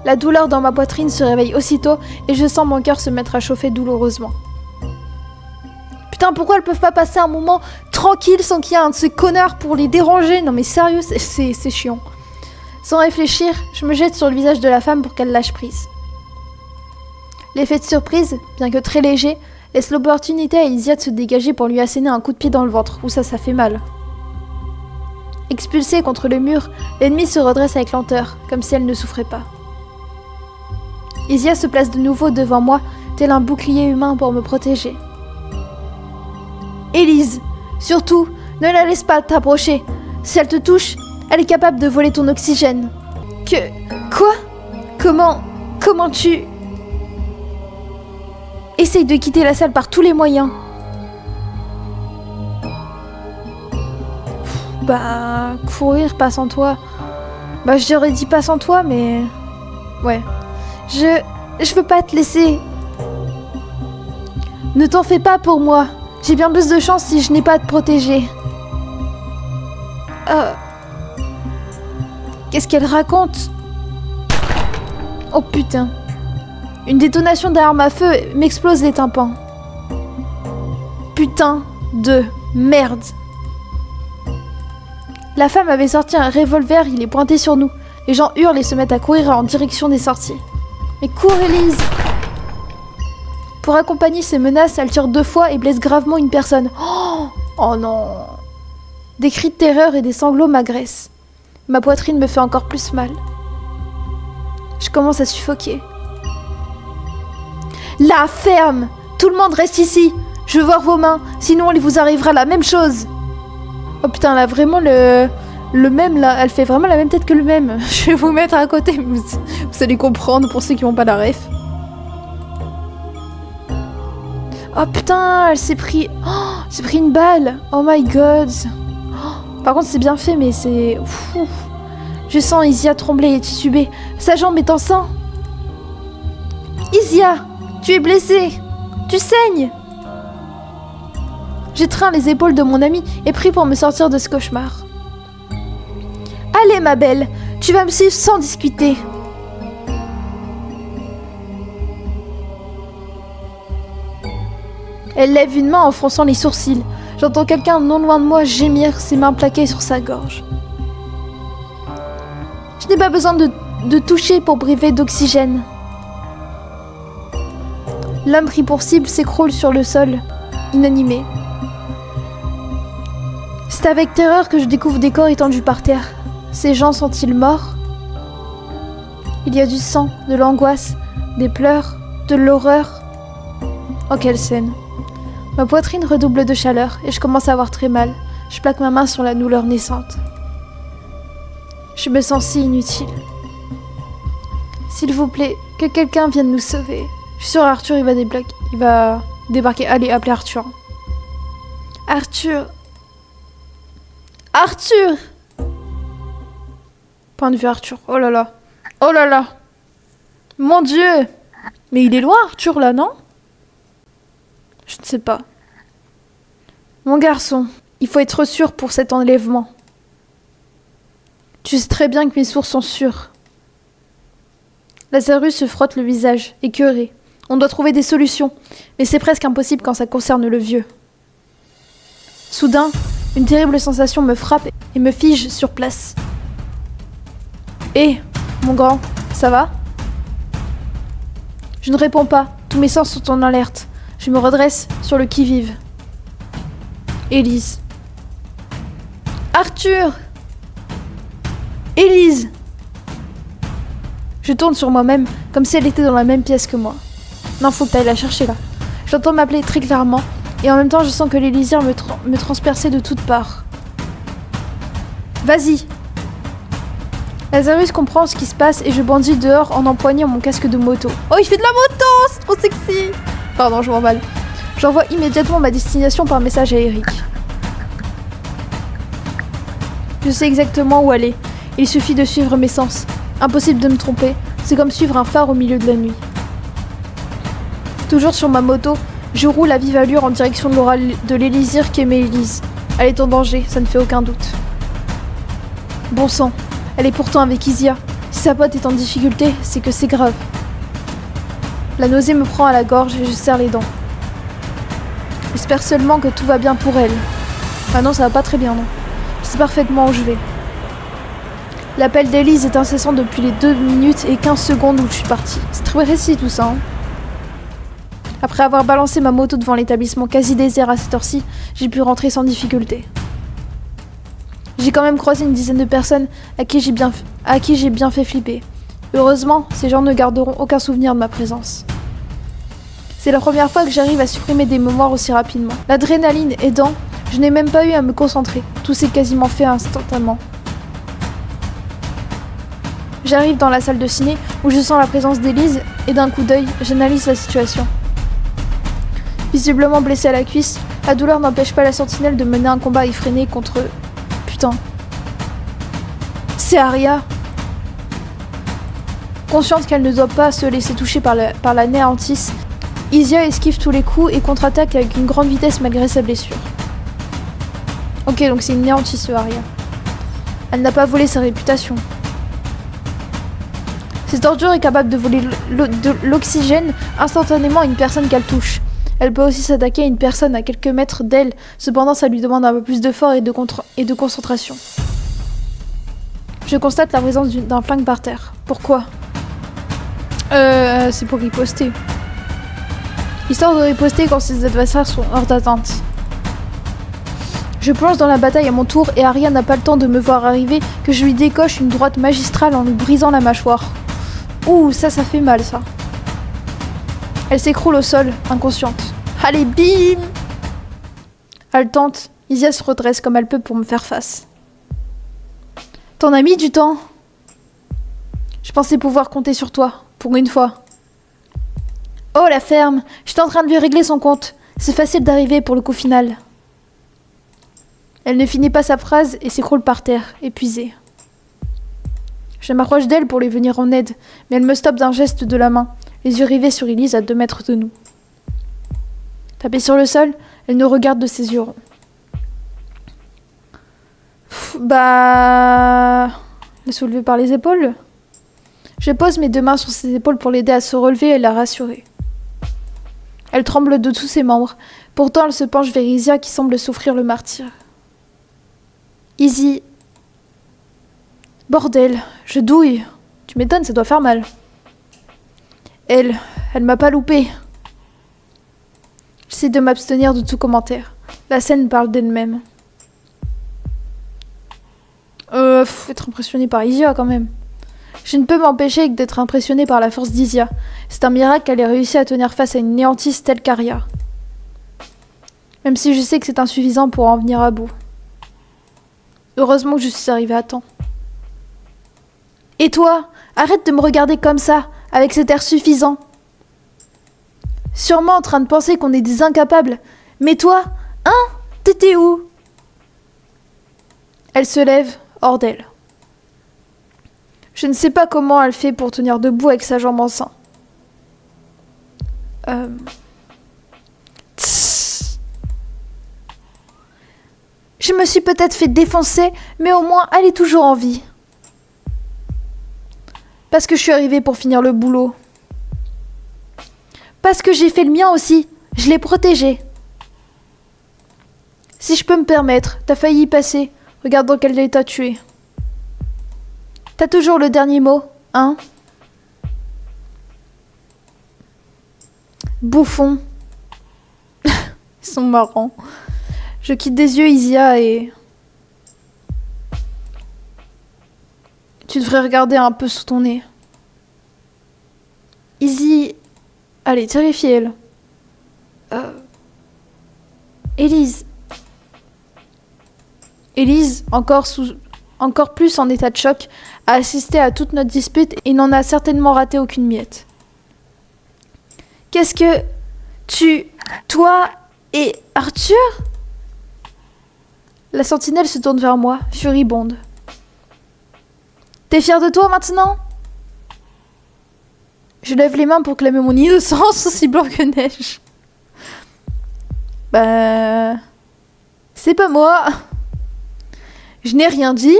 La douleur dans ma poitrine se réveille aussitôt et je sens mon cœur se mettre à chauffer douloureusement. Putain, pourquoi elles peuvent pas passer un moment tranquille sans qu'il y ait un de ces connards pour les déranger? Non mais sérieux, c'est chiant. Sans réfléchir, je me jette sur le visage de la femme pour qu'elle lâche prise. L'effet de surprise, bien que très léger, laisse l'opportunité à Isia de se dégager pour lui asséner un coup de pied dans le ventre, où ça fait mal. Expulsée contre le mur, l'ennemi se redresse avec lenteur, comme si elle ne souffrait pas. Isia se place de nouveau devant moi, tel un bouclier humain pour me protéger. Élise, surtout, ne la laisse pas t'approcher. Si elle te touche, elle est capable de voler ton oxygène. Quoi? Comment tu... Essaye de quitter la salle par tous les moyens. bah, courir, pas sans toi. Bah, j'aurais dit pas sans toi, mais... Ouais. Je veux pas te laisser. Ne t'en fais pas pour moi. J'ai bien plus de chance si je n'ai pas à te protéger. Qu'est-ce qu'elle raconte? Oh putain. Une détonation d'arme à feu m'explose les tympans. Putain de merde. La femme avait sorti un revolver, il est pointé sur nous. Les gens hurlent et se mettent à courir en direction des sorties. Mais cours, Élise! Pour accompagner ces menaces, elle tire 2 fois et blesse gravement une personne. Oh non! Des cris de terreur et des sanglots m'agressent. Ma poitrine me fait encore plus mal. Je commence à suffoquer. La ferme! Tout le monde reste ici! Je veux voir vos mains, sinon il vous arrivera la même chose! Oh putain, elle a vraiment le même là, elle fait vraiment la même tête que le même. Je vais vous mettre à côté, vous allez comprendre pour ceux qui n'ont pas la ref. Oh putain, elle s'est pris... Oh, s'est pris une balle. Oh my god. Oh, par contre, c'est bien fait, mais c'est... Ouf. Je sens Isia trembler et tituber. Sa jambe est en sang. Isia, tu es blessée. Tu saignes. J'étreins les épaules de mon amie et prie pour me sortir de ce cauchemar. Allez, ma belle, tu vas me suivre sans discuter. Elle lève une main en fronçant les sourcils. J'entends quelqu'un non loin de moi gémir, ses mains plaquées sur sa gorge. Je n'ai pas besoin de toucher pour briver d'oxygène. L'homme pris pour cible s'écroule sur le sol, inanimé. C'est avec terreur que je découvre des corps étendus par terre. Ces gens sont-ils morts? Il y a du sang, de l'angoisse, des pleurs, de l'horreur. Oh, quelle scène! Ma poitrine redouble de chaleur et je commence à avoir très mal. Je plaque ma main sur la douleur naissante. Je me sens si inutile. S'il vous plaît, que quelqu'un vienne nous sauver. Je suis sûre Arthur, il va débarquer. Allez, appelez Arthur. Arthur! Arthur! Point de vue Arthur. Oh là là. Oh là là. Mon Dieu! Mais il est loin Arthur là, non? Je ne sais pas. Mon garçon, il faut être sûr pour cet enlèvement. Tu sais très bien que mes sources sont sûres. Lazarus se frotte le visage, écœuré. On doit trouver des solutions, mais c'est presque impossible quand ça concerne le vieux. Soudain, une terrible sensation me frappe et me fige sur place. Hé, mon grand, ça va? Je ne réponds pas, tous mes sens sont en alerte. Je me redresse sur le qui-vive. Élise. Arthur! Élise! Je tourne sur moi-même, comme si elle était dans la même pièce que moi. Non, faut que t'ailles la chercher là. Je l'entends m'appeler très clairement, et en même temps je sens que les lisières me transperçaient de toutes parts. Vas-y! Lazarus comprend ce qui se passe et je bandis dehors en empoignant mon casque de moto. Oh, il fait de la moto! C'est trop sexy! Pardon, je m'emballe. J'envoie immédiatement ma destination par message à Eric. Je sais exactement où aller. Il suffit de suivre mes sens. Impossible de me tromper. C'est comme suivre un phare au milieu de la nuit. Toujours sur ma moto, je roule à vive allure en direction de l'élysire qu'aimait Élise. Elle est en danger, ça ne fait aucun doute. Bon sang, elle est pourtant avec Isia. Si sa pote est en difficulté, c'est que c'est grave. La nausée me prend à la gorge et je serre les dents. J'espère seulement que tout va bien pour elle. Ah non, ça va pas très bien, non. Je sais parfaitement où je vais. L'appel d'Élise est incessant depuis les 2 minutes et 15 secondes où je suis partie. C'est très précis tout ça, hein. Après avoir balancé ma moto devant l'établissement quasi désert à cette heure-ci, j'ai pu rentrer sans difficulté. J'ai quand même croisé une dizaine de personnes à qui j'ai bien fait flipper. Heureusement, ces gens ne garderont aucun souvenir de ma présence. C'est la première fois que j'arrive à supprimer des mémoires aussi rapidement. L'adrénaline aidant, je n'ai même pas eu à me concentrer. Tout s'est quasiment fait instantanément. J'arrive dans la salle de ciné où je sens la présence d'Élise et d'un coup d'œil, j'analyse la situation. Visiblement blessée à la cuisse, la douleur n'empêche pas la sentinelle de mener un combat effréné contre... putain. C'est Arya. Consciente qu'elle ne doit pas se laisser toucher par la néantisse, Isia esquive tous les coups et contre-attaque avec une grande vitesse malgré sa blessure. Ok, donc c'est une néantisse, Arya. Elle n'a pas volé sa réputation. Cette ordure est capable de voler de l'oxygène instantanément à une personne qu'elle touche. Elle peut aussi s'attaquer à une personne à quelques mètres d'elle, cependant ça lui demande un peu plus d'effort et de concentration. Je constate la présence d'un flingue par terre. Pourquoi ? C'est pour riposter. Histoire de riposter quand ses adversaires sont hors d'atteinte. Je plonge dans la bataille à mon tour et Arya n'a pas le temps de me voir arriver que je lui décoche une droite magistrale en lui brisant la mâchoire. Ouh, ça fait mal, ça. Elle s'écroule au sol, inconsciente. Allez, bim! Haletante, Isia se redresse comme elle peut pour me faire face. T'en as mis du temps. Je pensais pouvoir compter sur toi, pour une fois. Oh, la ferme! J'étais en train de lui régler son compte. C'est facile d'arriver pour le coup final. Elle ne finit pas sa phrase et s'écroule par terre, épuisée. Je m'approche d'elle pour lui venir en aide, mais elle me stoppe d'un geste de la main, les yeux rivés sur Elise à 2 mètres de nous. Tapée sur le sol, elle nous regarde de ses yeux ronds. La soulever par les épaules. Je pose mes 2 mains sur ses épaules pour l'aider à se relever et la rassurer. Elle tremble de tous ses membres, pourtant elle se penche vers Isia qui semble souffrir le martyre. Izzy. Bordel, je douille. Tu m'étonnes, ça doit faire mal. Elle m'a pas loupé. J'essaie de m'abstenir de tout commentaire. La scène parle d'elle-même. Faut être impressionné par Isia quand même. Je ne peux m'empêcher que d'être impressionné par la force d'Isia. C'est un miracle qu'elle ait réussi à tenir face à une néantisse telle qu'Arya. Même si je sais que c'est insuffisant pour en venir à bout. Heureusement que je suis arrivée à temps. Et toi, arrête de me regarder comme ça, avec cet air suffisant. Sûrement en train de penser qu'on est des incapables. Mais toi, hein? T'étais où? Elle se lève, hors d'elle. Je ne sais pas comment elle fait pour tenir debout avec sa jambe en sang. Je me suis peut-être fait défoncer, mais au moins elle est toujours en vie. Parce que je suis arrivée pour finir le boulot. Parce que j'ai fait le mien aussi. Je l'ai protégé. Si je peux me permettre, t'as failli y passer. Regarde dans quel état tu es. T'as toujours le dernier mot, hein? Bouffon. Ils sont marrants. Je quitte des yeux Isia et... Tu devrais regarder un peu sous ton nez. Izzy... Allez, terrifiez elle. Élise. Élise, encore plus en état de choc, a assisté à toute notre dispute et n'en a certainement raté aucune miette. Qu'est-ce que... Toi et Arthur? La sentinelle se tourne vers moi, furibonde. T'es fière de toi maintenant? Je lève les mains pour clamer mon innocence aussi blanc que neige. C'est pas moi. Je n'ai rien dit.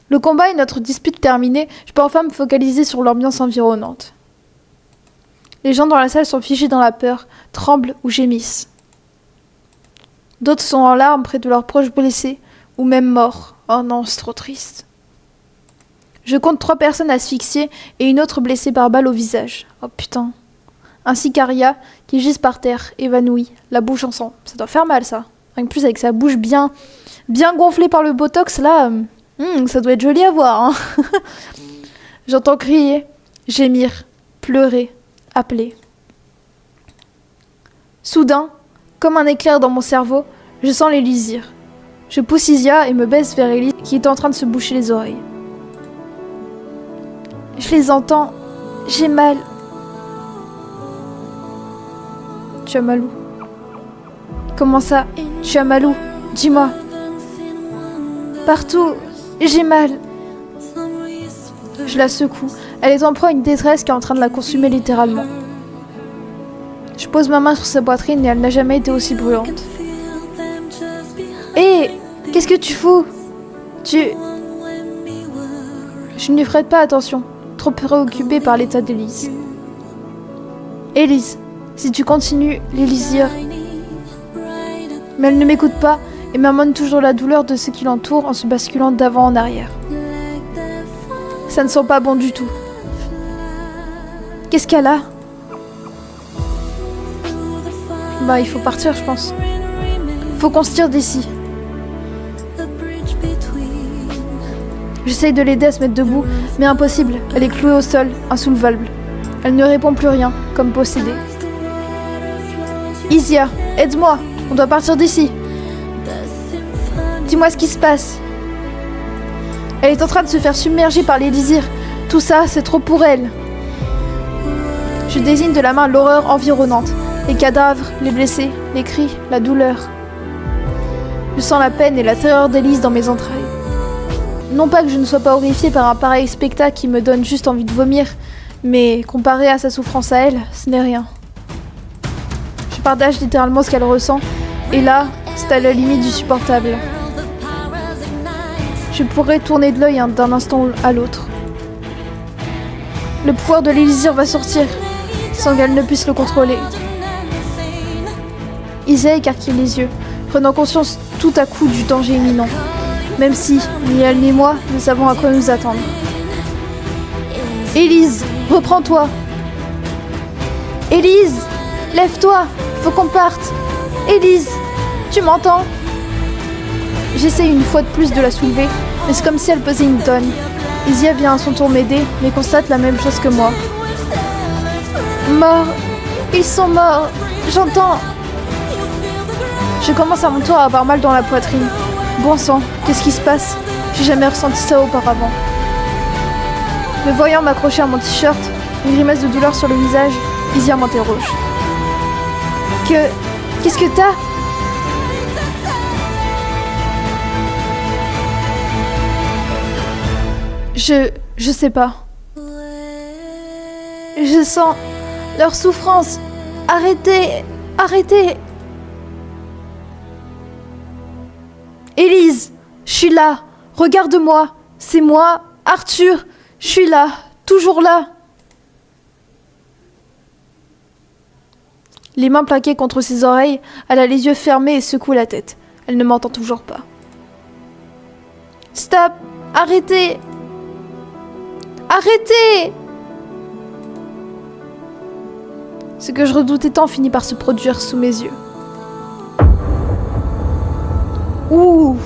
Le combat et notre dispute terminée, je peux enfin me focaliser sur l'ambiance environnante. Les gens dans la salle sont figés dans la peur, tremblent ou gémissent. D'autres sont en larmes près de leurs proches blessés, ou même morts. Oh non, c'est trop triste. Je compte 3 personnes asphyxiées et une autre blessée par balle au visage. Oh putain. Ainsi qu'Arya, qui gise par terre, évanouie, la bouche en sang. Ça doit faire mal, ça. Rien que plus avec sa bouche bien gonflée par le botox, là, ça doit être joli à voir. Hein. J'entends crier, gémir, pleurer, appeler. Soudain, comme un éclair dans mon cerveau, je sens les lisirs. Je pousse Isia et me baisse vers Elise qui est en train de se boucher les oreilles. Je les entends. J'ai mal. Tu as mal où? Comment ça? Tu as mal où? Dis-moi. Partout, j'ai mal. Je la secoue. Elle est en proie à une détresse qui est en train de la consumer littéralement. Je pose ma main sur sa poitrine et elle n'a jamais été aussi brûlante. Hé, qu'est-ce que tu fous? Je ne lui prête pas attention, trop préoccupée par l'état d'Élise. Élise, si tu continues, l'élysire... Mais elle ne m'écoute pas et m'amène toujours la douleur de ce qui l'entoure en se basculant d'avant en arrière. Ça ne sent pas bon du tout. Qu'est-ce qu'elle a? Bah, il faut partir, je pense. Faut qu'on se tire d'ici. J'essaye de l'aider à se mettre debout, mais impossible. Elle est clouée au sol, insoulevable. Elle ne répond plus rien, comme possédée. Isia, aide-moi. On doit partir d'ici. Dis-moi ce qui se passe. Elle est en train de se faire submerger par l'élysire. Tout ça, c'est trop pour elle. Je désigne de la main l'horreur environnante. Les cadavres, les blessés, les cris, la douleur. Je sens la peine et la terreur d'Élise dans mes entrailles. Non pas que je ne sois pas horrifiée par un pareil spectacle qui me donne juste envie de vomir, mais comparé à sa souffrance à elle, ce n'est rien. Je partage littéralement ce qu'elle ressent, et là, c'est à la limite du supportable. Je pourrais tourner de l'œil d'un instant à l'autre. Le pouvoir de l'élysire va sortir, sans qu'elle ne puisse le contrôler. Isia écarquille les yeux, prenant conscience tout à coup du danger imminent, même si, ni elle ni moi, ne savons à quoi nous attendre. Élise, reprends-toi. Élise, lève-toi, faut qu'on parte. Élise, tu m'entends? J'essaye une fois de plus de la soulever, mais c'est comme si elle pesait une tonne. Isia vient à son tour m'aider, mais constate la même chose que moi. Morts, ils sont morts, j'entends. Je commence à mon tour à avoir mal dans la poitrine. Bon sang, qu'est-ce qui se passe? J'ai jamais ressenti ça auparavant. Me voyant m'accrocher à mon t-shirt, une grimace de douleur sur le visage, Isia m'interroge. Qu'est-ce que t'as? Je sais pas. Je sens leur souffrance. Arrêtez! Arrêtez! Élise, je suis là. Regarde-moi. C'est moi, Arthur. Je suis là. Toujours là. Les mains plaquées contre ses oreilles, elle a les yeux fermés et secoue la tête. Elle ne m'entend toujours pas. Stop! Arrêtez! Arrêtez! Ce que je redoutais tant finit par se produire sous mes yeux. Ouh!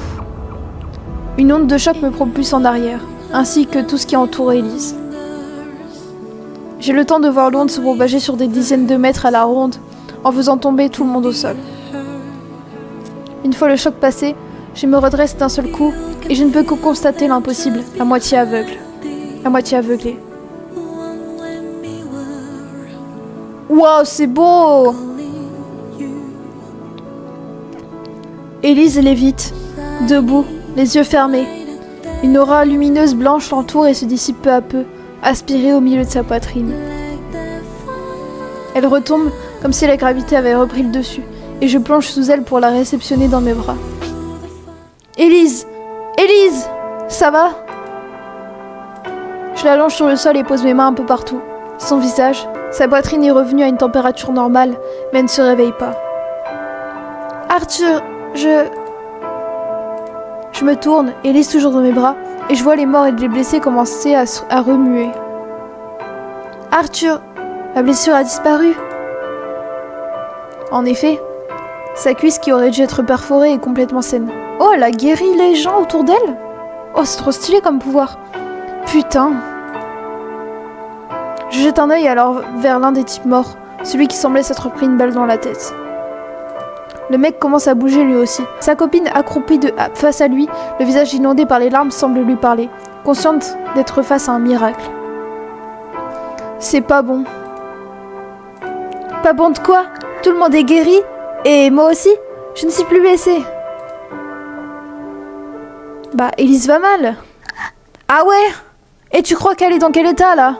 Une onde de choc me propulse en arrière, ainsi que tout ce qui entoure Élise. J'ai le temps de voir l'onde se propager sur des dizaines de mètres à la ronde, en faisant tomber tout le monde au sol. Une fois le choc passé, je me redresse d'un seul coup, et je ne peux que constater l'impossible, à moitié aveuglée. Wow, c'est beau! Élise lévite, debout, les yeux fermés. Une aura lumineuse blanche l'entoure et se dissipe peu à peu, aspirée au milieu de sa poitrine. Elle retombe comme si la gravité avait repris le dessus, et je plonge sous elle pour la réceptionner dans mes bras. Élise! Élise! Ça va? Je l'allonge sur le sol et pose mes mains un peu partout. Son visage, sa poitrine est revenue à une température normale, mais elle ne se réveille pas. Arthur, je me tourne, Élise toujours dans mes bras, et je vois les morts et les blessés commencer à remuer. Arthur, la blessure a disparu. En effet, sa cuisse qui aurait dû être perforée est complètement saine. Oh, elle a guéri les gens autour d'elle? Oh, c'est trop stylé comme pouvoir. Putain. Je jette un œil alors vers l'un des types morts, celui qui semblait s'être pris une balle dans la tête. Le mec commence à bouger lui aussi. Sa copine accroupie face à lui, le visage inondé par les larmes, semble lui parler, consciente d'être face à un miracle. C'est pas bon. Pas bon de quoi? Tout le monde est guéri? Et moi aussi? Je ne suis plus blessée. Bah, Elise va mal. Ah ouais? Et tu crois qu'elle est dans quel état, là?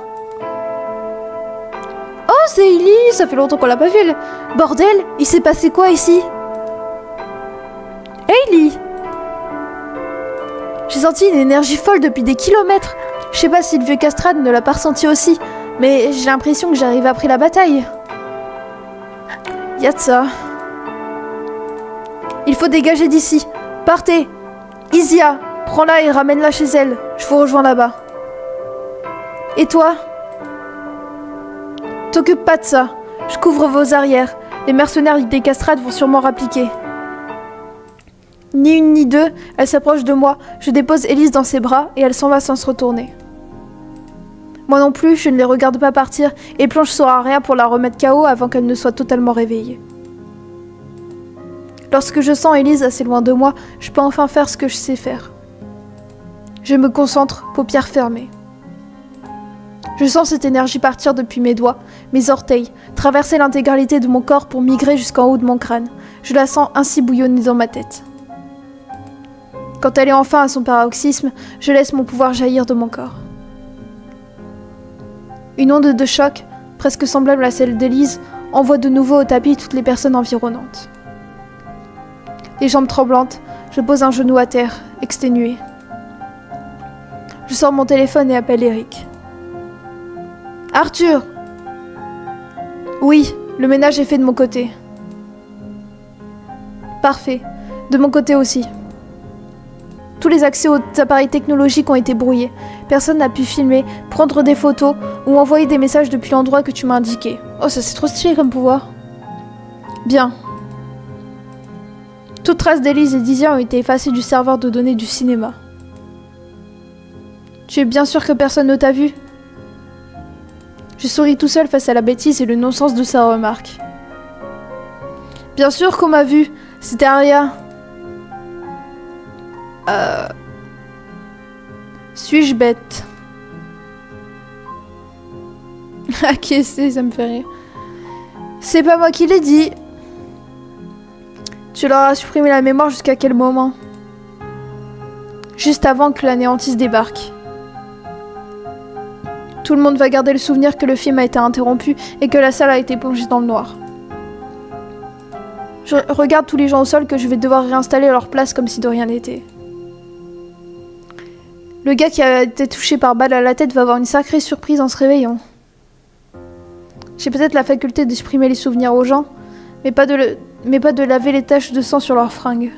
Oh, c'est Elise, ça fait longtemps qu'on l'a pas vue. Bordel, il s'est passé quoi ici? Hailey! J'ai senti une énergie folle depuis des kilomètres. Je sais pas si le vieux Castrad ne l'a pas ressenti aussi, mais j'ai l'impression que j'arrive après la bataille. Y'a de ça. Il faut dégager d'ici. Partez! Isia, prends-la et ramène-la chez elle. Je vous rejoins là-bas. Et toi? T'occupe pas de ça. Je couvre vos arrières. Les mercenaires des castrades vont sûrement rappliquer. Ni une ni deux, elle s'approche de moi. Je dépose Elise dans ses bras et elle s'en va sans se retourner. Moi non plus, je ne les regarde pas partir et plonge sur Aria pour la remettre KO avant qu'elle ne soit totalement réveillée. Lorsque je sens Elise assez loin de moi, je peux enfin faire ce que je sais faire. Je me concentre, paupières fermées. Je sens cette énergie partir depuis mes doigts, mes orteils, traverser l'intégralité de mon corps pour migrer jusqu'en haut de mon crâne. Je la sens ainsi bouillonner dans ma tête. Quand elle est enfin à son paroxysme, je laisse mon pouvoir jaillir de mon corps. Une onde de choc, presque semblable à celle d'Elise, envoie de nouveau au tapis toutes les personnes environnantes. Les jambes tremblantes, je pose un genou à terre, exténuée. Je sors mon téléphone et appelle Eric. Arthur! Oui, le ménage est fait de mon côté. Parfait, de mon côté aussi. Tous les accès aux appareils technologiques ont été brouillés. Personne n'a pu filmer, prendre des photos ou envoyer des messages depuis l'endroit que tu m'as indiqué. Oh, ça c'est trop stylé comme pouvoir. Bien. Toutes traces d'Elise et d'Isia ont été effacées du serveur de données du cinéma. Tu es bien sûr que personne ne t'a vu? Je souris tout seul face à la bêtise et le non-sens de sa remarque. Bien sûr qu'on m'a vu, c'était Aria. Suis-je bête? Acquiescer, ça me fait rire. C'est pas moi qui l'ai dit. Tu leur as supprimé la mémoire jusqu'à quel moment? Juste avant que l'anéantisse débarque. Tout le monde va garder le souvenir que le film a été interrompu et que la salle a été plongée dans le noir. Je regarde tous les gens au sol que je vais devoir réinstaller à leur place comme si de rien n'était. Le gars qui a été touché par balle à la tête va avoir une sacrée surprise en se réveillant. J'ai peut-être la faculté d'exprimer les souvenirs aux gens, mais pas de laver les taches de sang sur leurs fringues.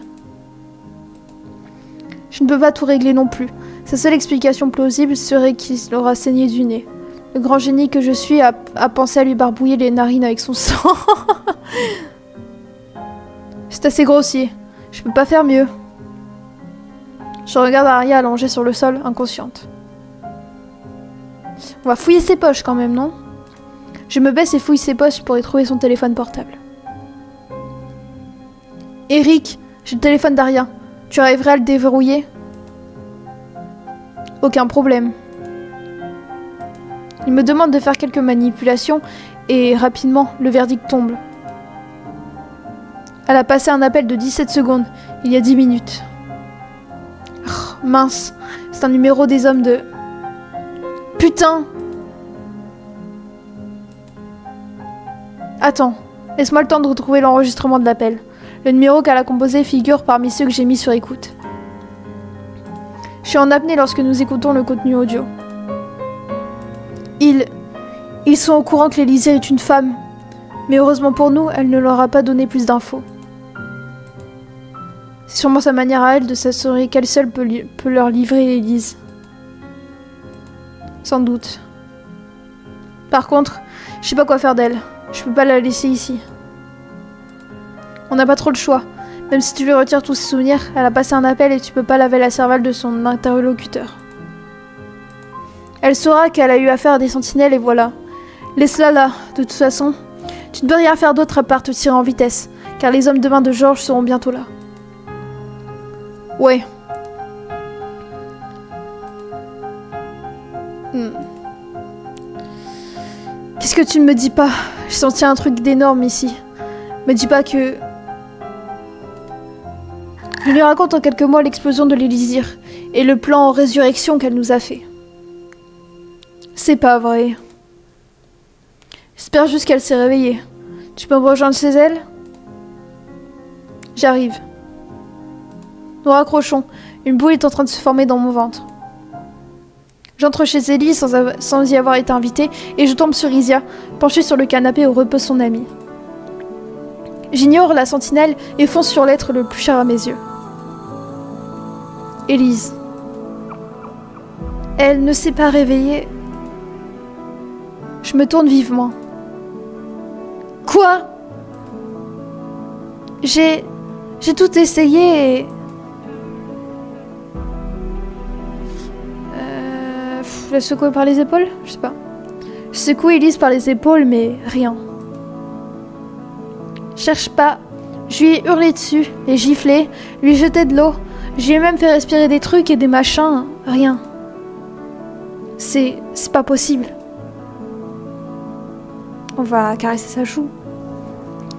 Je ne peux pas tout régler non plus. Sa seule explication plausible serait qu'il aura saigné du nez. Le grand génie que je suis a pensé à lui barbouiller les narines avec son sang. C'est assez grossier. Je peux pas faire mieux. Je regarde Aria allongée sur le sol, inconsciente. On va fouiller ses poches quand même, non? Je me baisse et fouille ses poches pour y trouver son téléphone portable. Eric, j'ai le téléphone d'Aria. Tu arriverais à le déverrouiller? Aucun problème. Il me demande de faire quelques manipulations et rapidement, le verdict tombe. Elle a passé un appel de 17 secondes, il y a 10 minutes. Oh, mince, c'est un numéro des hommes de... Putain! Attends, laisse-moi le temps de retrouver l'enregistrement de l'appel. Le numéro qu'elle a composé figure parmi ceux que j'ai mis sur écoute. Je suis en apnée lorsque nous écoutons le contenu audio. Ils sont au courant que l'Élysée est une femme, mais heureusement pour nous, elle ne leur a pas donné plus d'infos. C'est sûrement sa manière à elle de s'assurer qu'elle seule peut leur livrer Élise. Sans doute. Par contre, je sais pas quoi faire d'elle. Je peux pas la laisser ici. On n'a pas trop le choix. Même si tu lui retires tous ses souvenirs, elle a passé un appel et tu peux pas laver la cervelle de son interlocuteur. Elle saura qu'elle a eu affaire à des sentinelles et voilà. Laisse-la là, de toute façon. Tu ne peux rien faire d'autre à part te tirer en vitesse, car les hommes de main de Georges seront bientôt là. Ouais. Qu'est-ce que tu ne me dis pas? J'ai senti un truc d'énorme ici. Me dis pas que... Je lui raconte en quelques mots l'explosion de l'Élysire. et le plan résurrection qu'elle nous a fait. C'est pas vrai. J'espère juste qu'elle s'est réveillée. Tu peux me rejoindre chez elle? J'arrive. Nous raccrochons. Une boule est en train de se former dans mon ventre. J'entre chez Ellie sans y avoir été invitée et je tombe sur Isia, penchée sur le canapé où repose son amie. J'ignore la sentinelle et fonce sur l'être le plus cher à mes yeux. Élise. Elle ne s'est pas réveillée. Je me tourne vivement. Quoi? J'ai tout essayé et... Je la secoue par les épaules? Je sais pas. Je secoue Élise par les épaules, mais rien. Cherche pas. Je lui ai hurlé dessus, les giflé, lui jeté de l'eau. Je lui ai même fait respirer des trucs et des machins. Rien. C'est pas possible. On va caresser sa joue.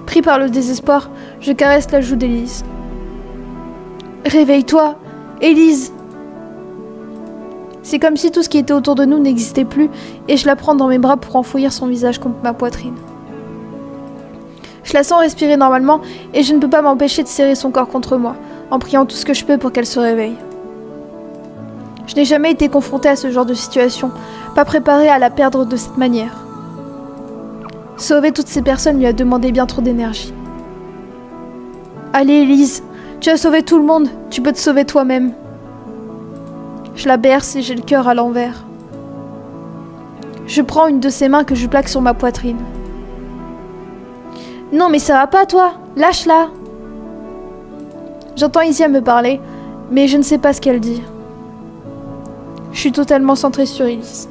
Pris par le désespoir, je caresse la joue d'Élise. Réveille-toi, Élise. C'est comme si tout ce qui était autour de nous n'existait plus et je la prends dans mes bras pour enfouir son visage contre ma poitrine. Je la sens respirer normalement et je ne peux pas m'empêcher de serrer son corps contre moi, en priant tout ce que je peux pour qu'elle se réveille. Je n'ai jamais été confrontée à ce genre de situation, pas préparée à la perdre de cette manière. Sauver toutes ces personnes lui a demandé bien trop d'énergie. Allez, Élise, tu as sauvé tout le monde, tu peux te sauver toi-même. Je la berce et j'ai le cœur à l'envers. Je prends une de ses mains que je plaque sur ma poitrine. Non mais ça va pas toi, lâche-la. J'entends Isia me parler, mais je ne sais pas ce qu'elle dit. Je suis totalement centrée sur Élise.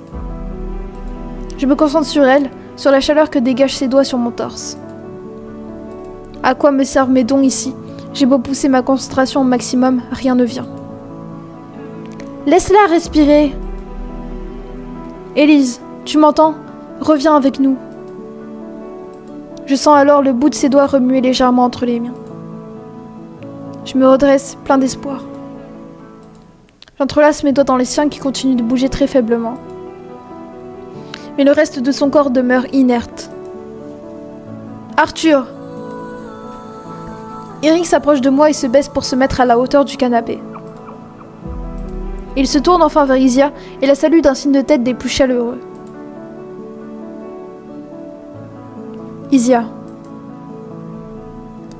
Je me concentre sur elle, sur la chaleur que dégagent ses doigts sur mon torse. À quoi me servent mes dons ici? J'ai beau pousser ma concentration au maximum, rien ne vient. Laisse-la respirer. Élise, tu m'entends? Reviens avec nous. Je sens alors le bout de ses doigts remuer légèrement entre les miens. Je me redresse, plein d'espoir. J'entrelace mes doigts dans les siens qui continuent de bouger très faiblement. Mais le reste de son corps demeure inerte. Arthur! Eric s'approche de moi et se baisse pour se mettre à la hauteur du canapé. Il se tourne enfin vers Isia et la salue d'un signe de tête des plus chaleureux. Isia.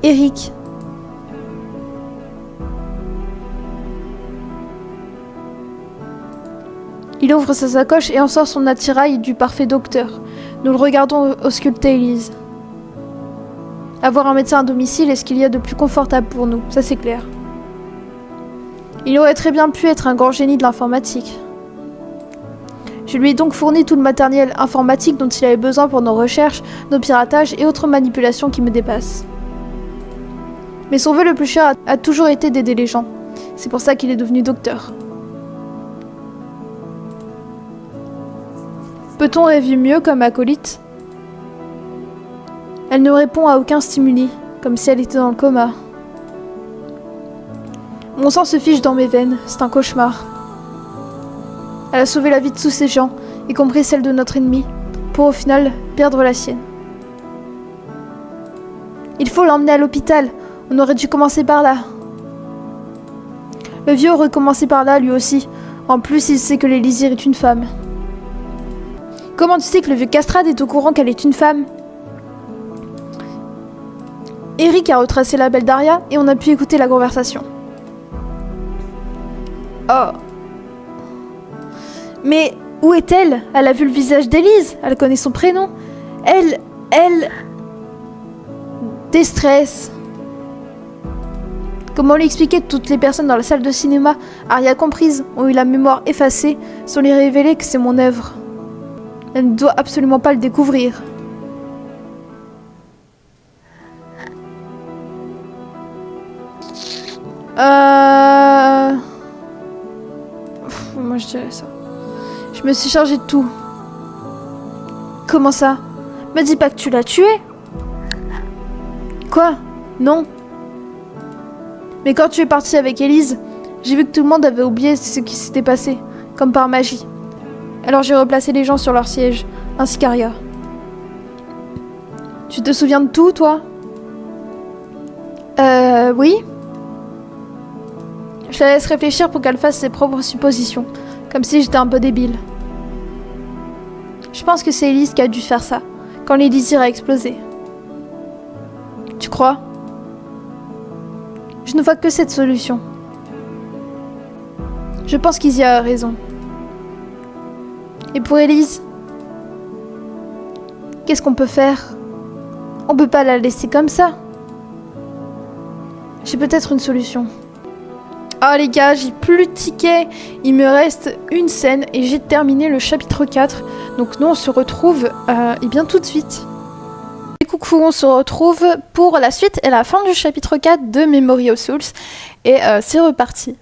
Eric. Il ouvre sa sacoche et en sort son attirail du parfait docteur. Nous le regardons ausculter Élise. Avoir un médecin à domicile est ce qu'il y a de plus confortable pour nous, ça c'est clair. Il aurait très bien pu être un grand génie de l'informatique. Je lui ai donc fourni tout le matériel informatique dont il avait besoin pour nos recherches, nos piratages et autres manipulations qui me dépassent. Mais son vœu le plus cher a toujours été d'aider les gens. C'est pour ça qu'il est devenu docteur. Peut-on rêver mieux comme acolyte? Elle ne répond à aucun stimuli, comme si elle était dans le coma. Mon sang se fige dans mes veines, c'est un cauchemar. Elle a sauvé la vie de tous ces gens, y compris celle de notre ennemi, pour au final perdre la sienne. Il faut l'emmener à l'hôpital, on aurait dû commencer par là. Le vieux aurait commencé par là lui aussi, en plus il sait que l'Élysire est une femme. Comment tu sais que le vieux Castrade est au courant qu'elle est une femme? Eric a retracé la belle Daria et on a pu écouter la conversation. Oh. Mais où est-elle? Elle a vu le visage d'Élise, elle connaît son prénom. Elle... Déstresse. Comment lui expliquer que toutes les personnes dans la salle de cinéma, Aria comprise, ont eu la mémoire effacée sans lui révéler que c'est mon œuvre? Elle ne doit absolument pas le découvrir. Moi je dirais ça. Je me suis chargée de tout. Comment ça? Me dis pas que tu l'as tué. Quoi? Non. Mais quand tu es partie avec Élise, J'ai vu que tout le monde avait oublié ce qui s'était passé, comme par magie. Alors j'ai replacé les gens sur leur siège, ainsi qu'Aria. Tu te souviens de tout, toi? Oui. Je la laisse réfléchir pour qu'elle fasse ses propres suppositions, comme si j'étais un peu débile. Je pense que c'est Elise qui a dû faire ça, quand l'élixir a explosé. Tu crois? Je ne vois que cette solution. Je pense qu'Izzy a raison. Et pour Elise, qu'est-ce qu'on peut faire? On peut pas la laisser comme ça. J'ai peut-être une solution. Ah les gars, j'ai plus de tickets. Il me reste une scène et j'ai terminé le chapitre 4. Donc nous on se retrouve et bien tout de suite. Et coucou, on se retrouve pour la suite et la fin du chapitre 4 de Memory of Souls. Et c'est reparti.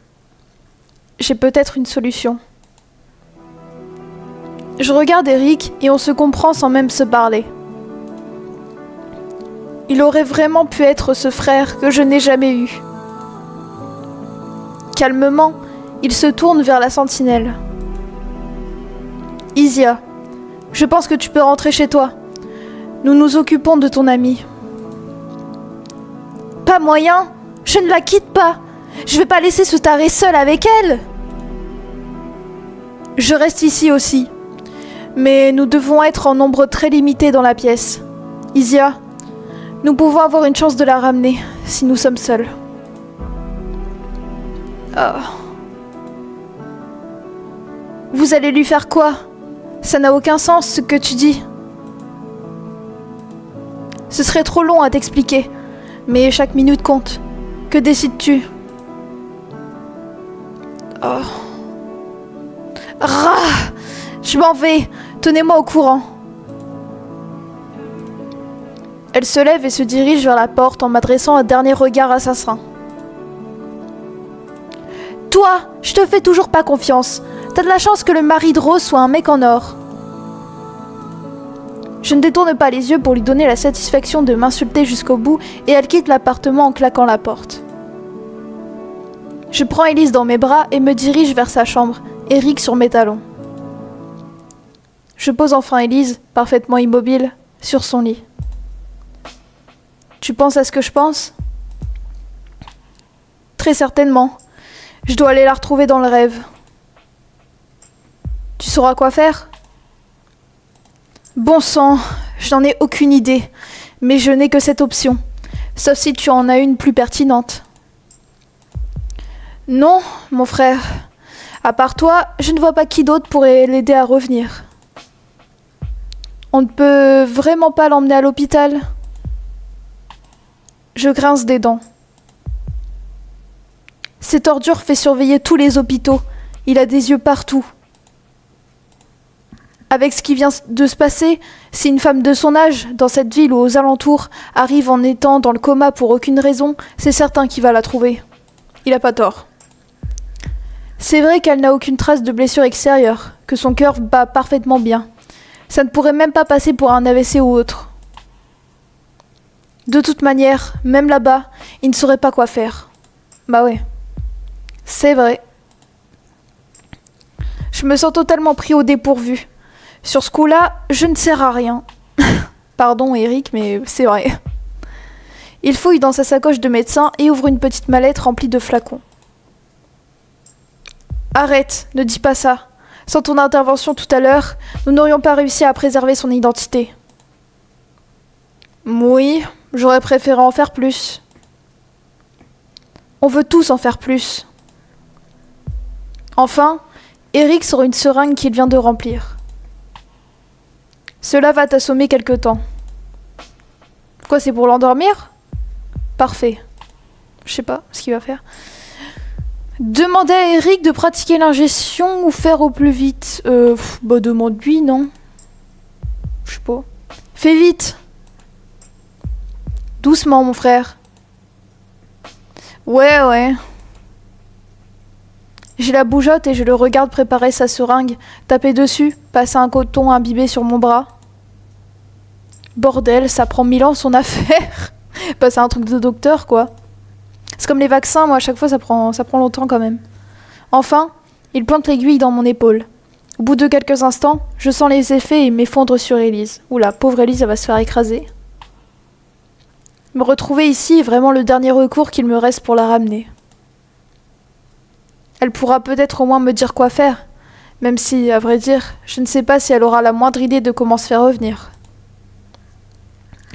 J'ai peut-être une solution. Je regarde Eric et on se comprend sans même se parler. Il aurait vraiment pu être ce frère que je n'ai jamais eu. Calmement, il se tourne vers la sentinelle. Isia, je pense que tu peux rentrer chez toi. Nous nous occupons de ton ami. Pas moyen, je ne la quitte pas. Je vais pas laisser se tarer seule avec elle. Je reste ici aussi. Mais nous devons être en nombre très limité dans la pièce. Isia, nous pouvons avoir une chance de la ramener si nous sommes seuls. Oh. Vous allez lui faire quoi? Ça n'a aucun sens ce que tu dis. Ce serait trop long à t'expliquer, mais chaque minute compte. Que décides-tu? Oh. Rah! Je m'en vais. Tenez-moi au courant. Elle se lève et se dirige vers la porte en m'adressant un dernier regard assassin. Toi, je te fais toujours pas confiance. T'as de la chance que le mari de Rose soit un mec en or. Je ne détourne pas les yeux pour lui donner la satisfaction de m'insulter jusqu'au bout et elle quitte l'appartement en claquant la porte. Je prends Elise dans mes bras et me dirige vers sa chambre, Eric sur mes talons. Je pose enfin Elise, parfaitement immobile, sur son lit. Tu penses à ce que je pense? Très certainement. Je dois aller la retrouver dans le rêve. Tu sauras quoi faire? Bon sang, je n'en ai aucune idée, mais je n'ai que cette option, sauf si tu en as une plus pertinente. Non, mon frère. À part toi, je ne vois pas qui d'autre pourrait l'aider à revenir. On ne peut vraiment pas l'emmener à l'hôpital? Je grince des dents. Cet ordure fait surveiller tous les hôpitaux. Il a des yeux partout. Avec ce qui vient de se passer, si une femme de son âge, dans cette ville ou aux alentours, arrive en étant dans le coma pour aucune raison, c'est certain qu'il va la trouver. Il a pas tort. C'est vrai qu'elle n'a aucune trace de blessure extérieure, que son cœur bat parfaitement bien. Ça ne pourrait même pas passer pour un AVC ou autre. De toute manière, même là-bas, il ne saurait pas quoi faire. Bah ouais. C'est vrai. Je me sens totalement pris au dépourvu. Sur ce coup-là, je ne sers à rien. Pardon Eric, mais c'est vrai. Il fouille dans sa sacoche de médecin et ouvre une petite mallette remplie de flacons. Arrête, ne dis pas ça. Sans ton intervention tout à l'heure, nous n'aurions pas réussi à préserver son identité. Oui, j'aurais préféré en faire plus. On veut tous en faire plus. Enfin, Eric sort une seringue qu'il vient de remplir. Cela va t'assommer quelque temps. Quoi, c'est pour l'endormir? Parfait. Je sais pas ce qu'il va faire. Demandez à Eric de pratiquer l'ingestion ou faire au plus vite. Bah demande-lui, non? Je sais pas. Fais vite. Doucement, mon frère. Ouais. J'ai la bougeotte et je le regarde préparer sa seringue, taper dessus, passer un coton imbibé sur mon bras. Bordel, ça prend 1000 ans son affaire. Bah, c'est un truc de docteur, quoi. C'est comme les vaccins, moi, à chaque fois, ça prend longtemps quand même. Enfin, il plante l'aiguille dans mon épaule. Au bout de quelques instants, je sens les effets et m'effondre sur Élise. Oula, pauvre Élise, elle va se faire écraser. Me retrouver ici est vraiment le dernier recours qu'il me reste pour la ramener. Elle pourra peut-être au moins me dire quoi faire, même si, à vrai dire, je ne sais pas si elle aura la moindre idée de comment se faire revenir.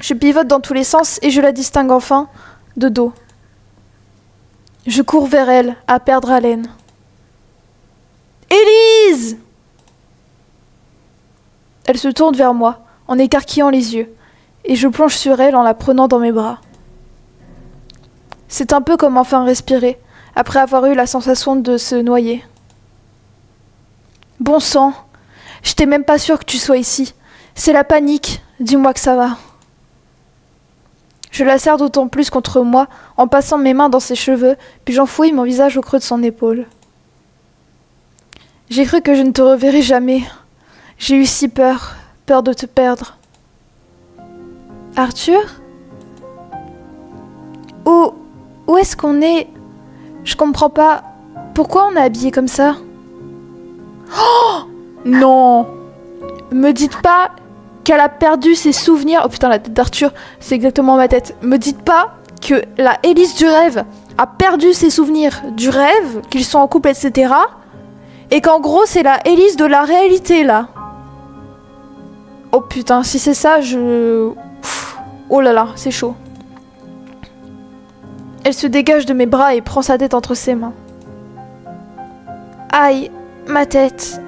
Je pivote dans tous les sens et je la distingue enfin, de dos. Je cours vers elle, à perdre haleine. Élise! Elle se tourne vers moi, en écarquillant les yeux, et je plonge sur elle en la prenant dans mes bras. C'est un peu comme enfin respirer, après avoir eu la sensation de se noyer. Bon sang, j'étais même pas sûre que tu sois ici. C'est la panique, dis-moi que ça va. Je la serre d'autant plus contre moi, en passant mes mains dans ses cheveux, puis j'enfouis mon visage au creux de son épaule. J'ai cru que je ne te reverrais jamais. J'ai eu si peur, peur de te perdre. Arthur? Où est-ce qu'on est? Je comprends pas. Pourquoi on est habillé comme ça? Oh! Non! Me dites pas qu'elle a perdu ses souvenirs. Oh putain, la tête d'Arthur, c'est exactement ma tête. Me dites pas que la Élise du rêve a perdu ses souvenirs du rêve, qu'ils sont en couple, etc. Et qu'en gros, c'est la Élise de la réalité, là. Oh putain, si c'est ça, je... Oh là là, c'est chaud. Elle se dégage de mes bras et prend sa tête entre ses mains. Aïe, ma tête.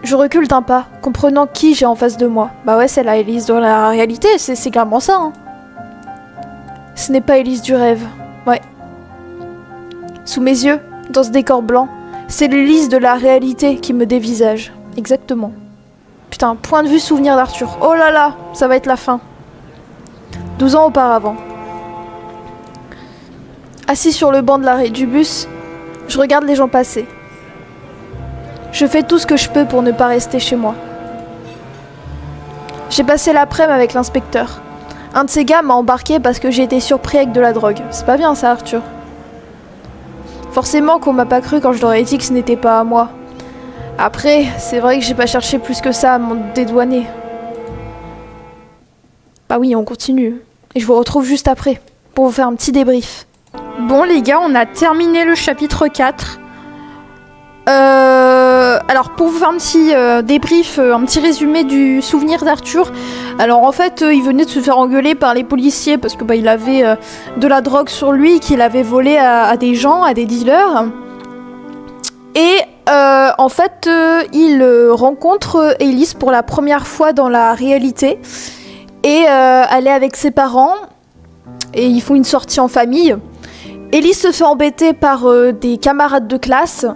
Je recule d'un pas, comprenant qui j'ai en face de moi. Bah ouais, c'est la Élise de la réalité, c'est clairement ça. Hein. Ce n'est pas Élise du rêve. Ouais. Sous mes yeux, dans ce décor blanc, c'est l'Élise de la réalité qui me dévisage. Exactement. Putain, point de vue souvenir d'Arthur. Oh là là, ça va être la fin. 12 ans auparavant. Assis sur le banc de l'arrêt du bus, je regarde les gens passer. Je fais tout ce que je peux pour ne pas rester chez moi. J'ai passé l'après-midi avec l'inspecteur. Un de ces gars m'a embarqué parce que j'ai été surpris avec de la drogue. C'est pas bien ça, Arthur. Forcément qu'on m'a pas cru quand je leur ai dit que ce n'était pas à moi. Après, c'est vrai que j'ai pas cherché plus que ça à m'en dédouaner. Bah oui, on continue. Et je vous retrouve juste après, pour vous faire un petit débrief. Bon les gars, on a terminé le chapitre 4. Alors pour vous faire un petit débrief, un petit résumé du souvenir d'Arthur. Alors en fait, il venait de se faire engueuler par les policiers parce que il avait de la drogue sur lui qu'il avait volé à des gens, à des dealers. Et en fait, il rencontre Élise pour la première fois dans la réalité. Et elle est avec ses parents. Et ils font une sortie en famille. Élise se fait embêter par des camarades de classe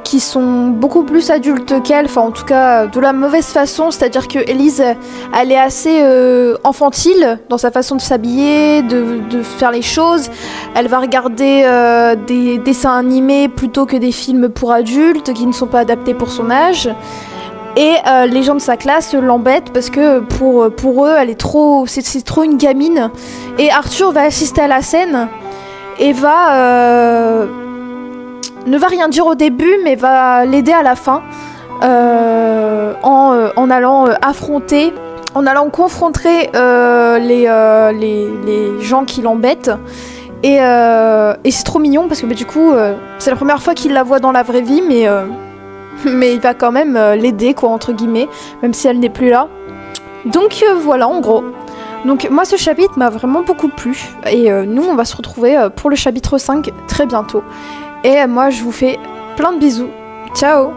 qui sont beaucoup plus adultes qu'elle, enfin en tout cas de la mauvaise façon, c'est-à-dire que Élise, elle est assez infantile dans sa façon de s'habiller, de faire les choses. Elle va regarder des dessins animés plutôt que des films pour adultes qui ne sont pas adaptés pour son âge. Et les gens de sa classe l'embêtent parce que pour eux, elle est trop, c'est trop une gamine. Et Arthur va assister à la scène et ne va rien dire au début, mais va l'aider à la fin en allant affronter, en allant confronter les gens qui l'embêtent. Et c'est trop mignon parce que du coup, c'est la première fois qu'il la voit dans la vraie vie, mais il va quand même l'aider, quoi, entre guillemets, même si elle n'est plus là. Donc voilà, en gros. Donc moi, ce chapitre m'a vraiment beaucoup plu. Et nous, on va se retrouver pour le chapitre 5 très bientôt. Et moi, je vous fais plein de bisous. Ciao!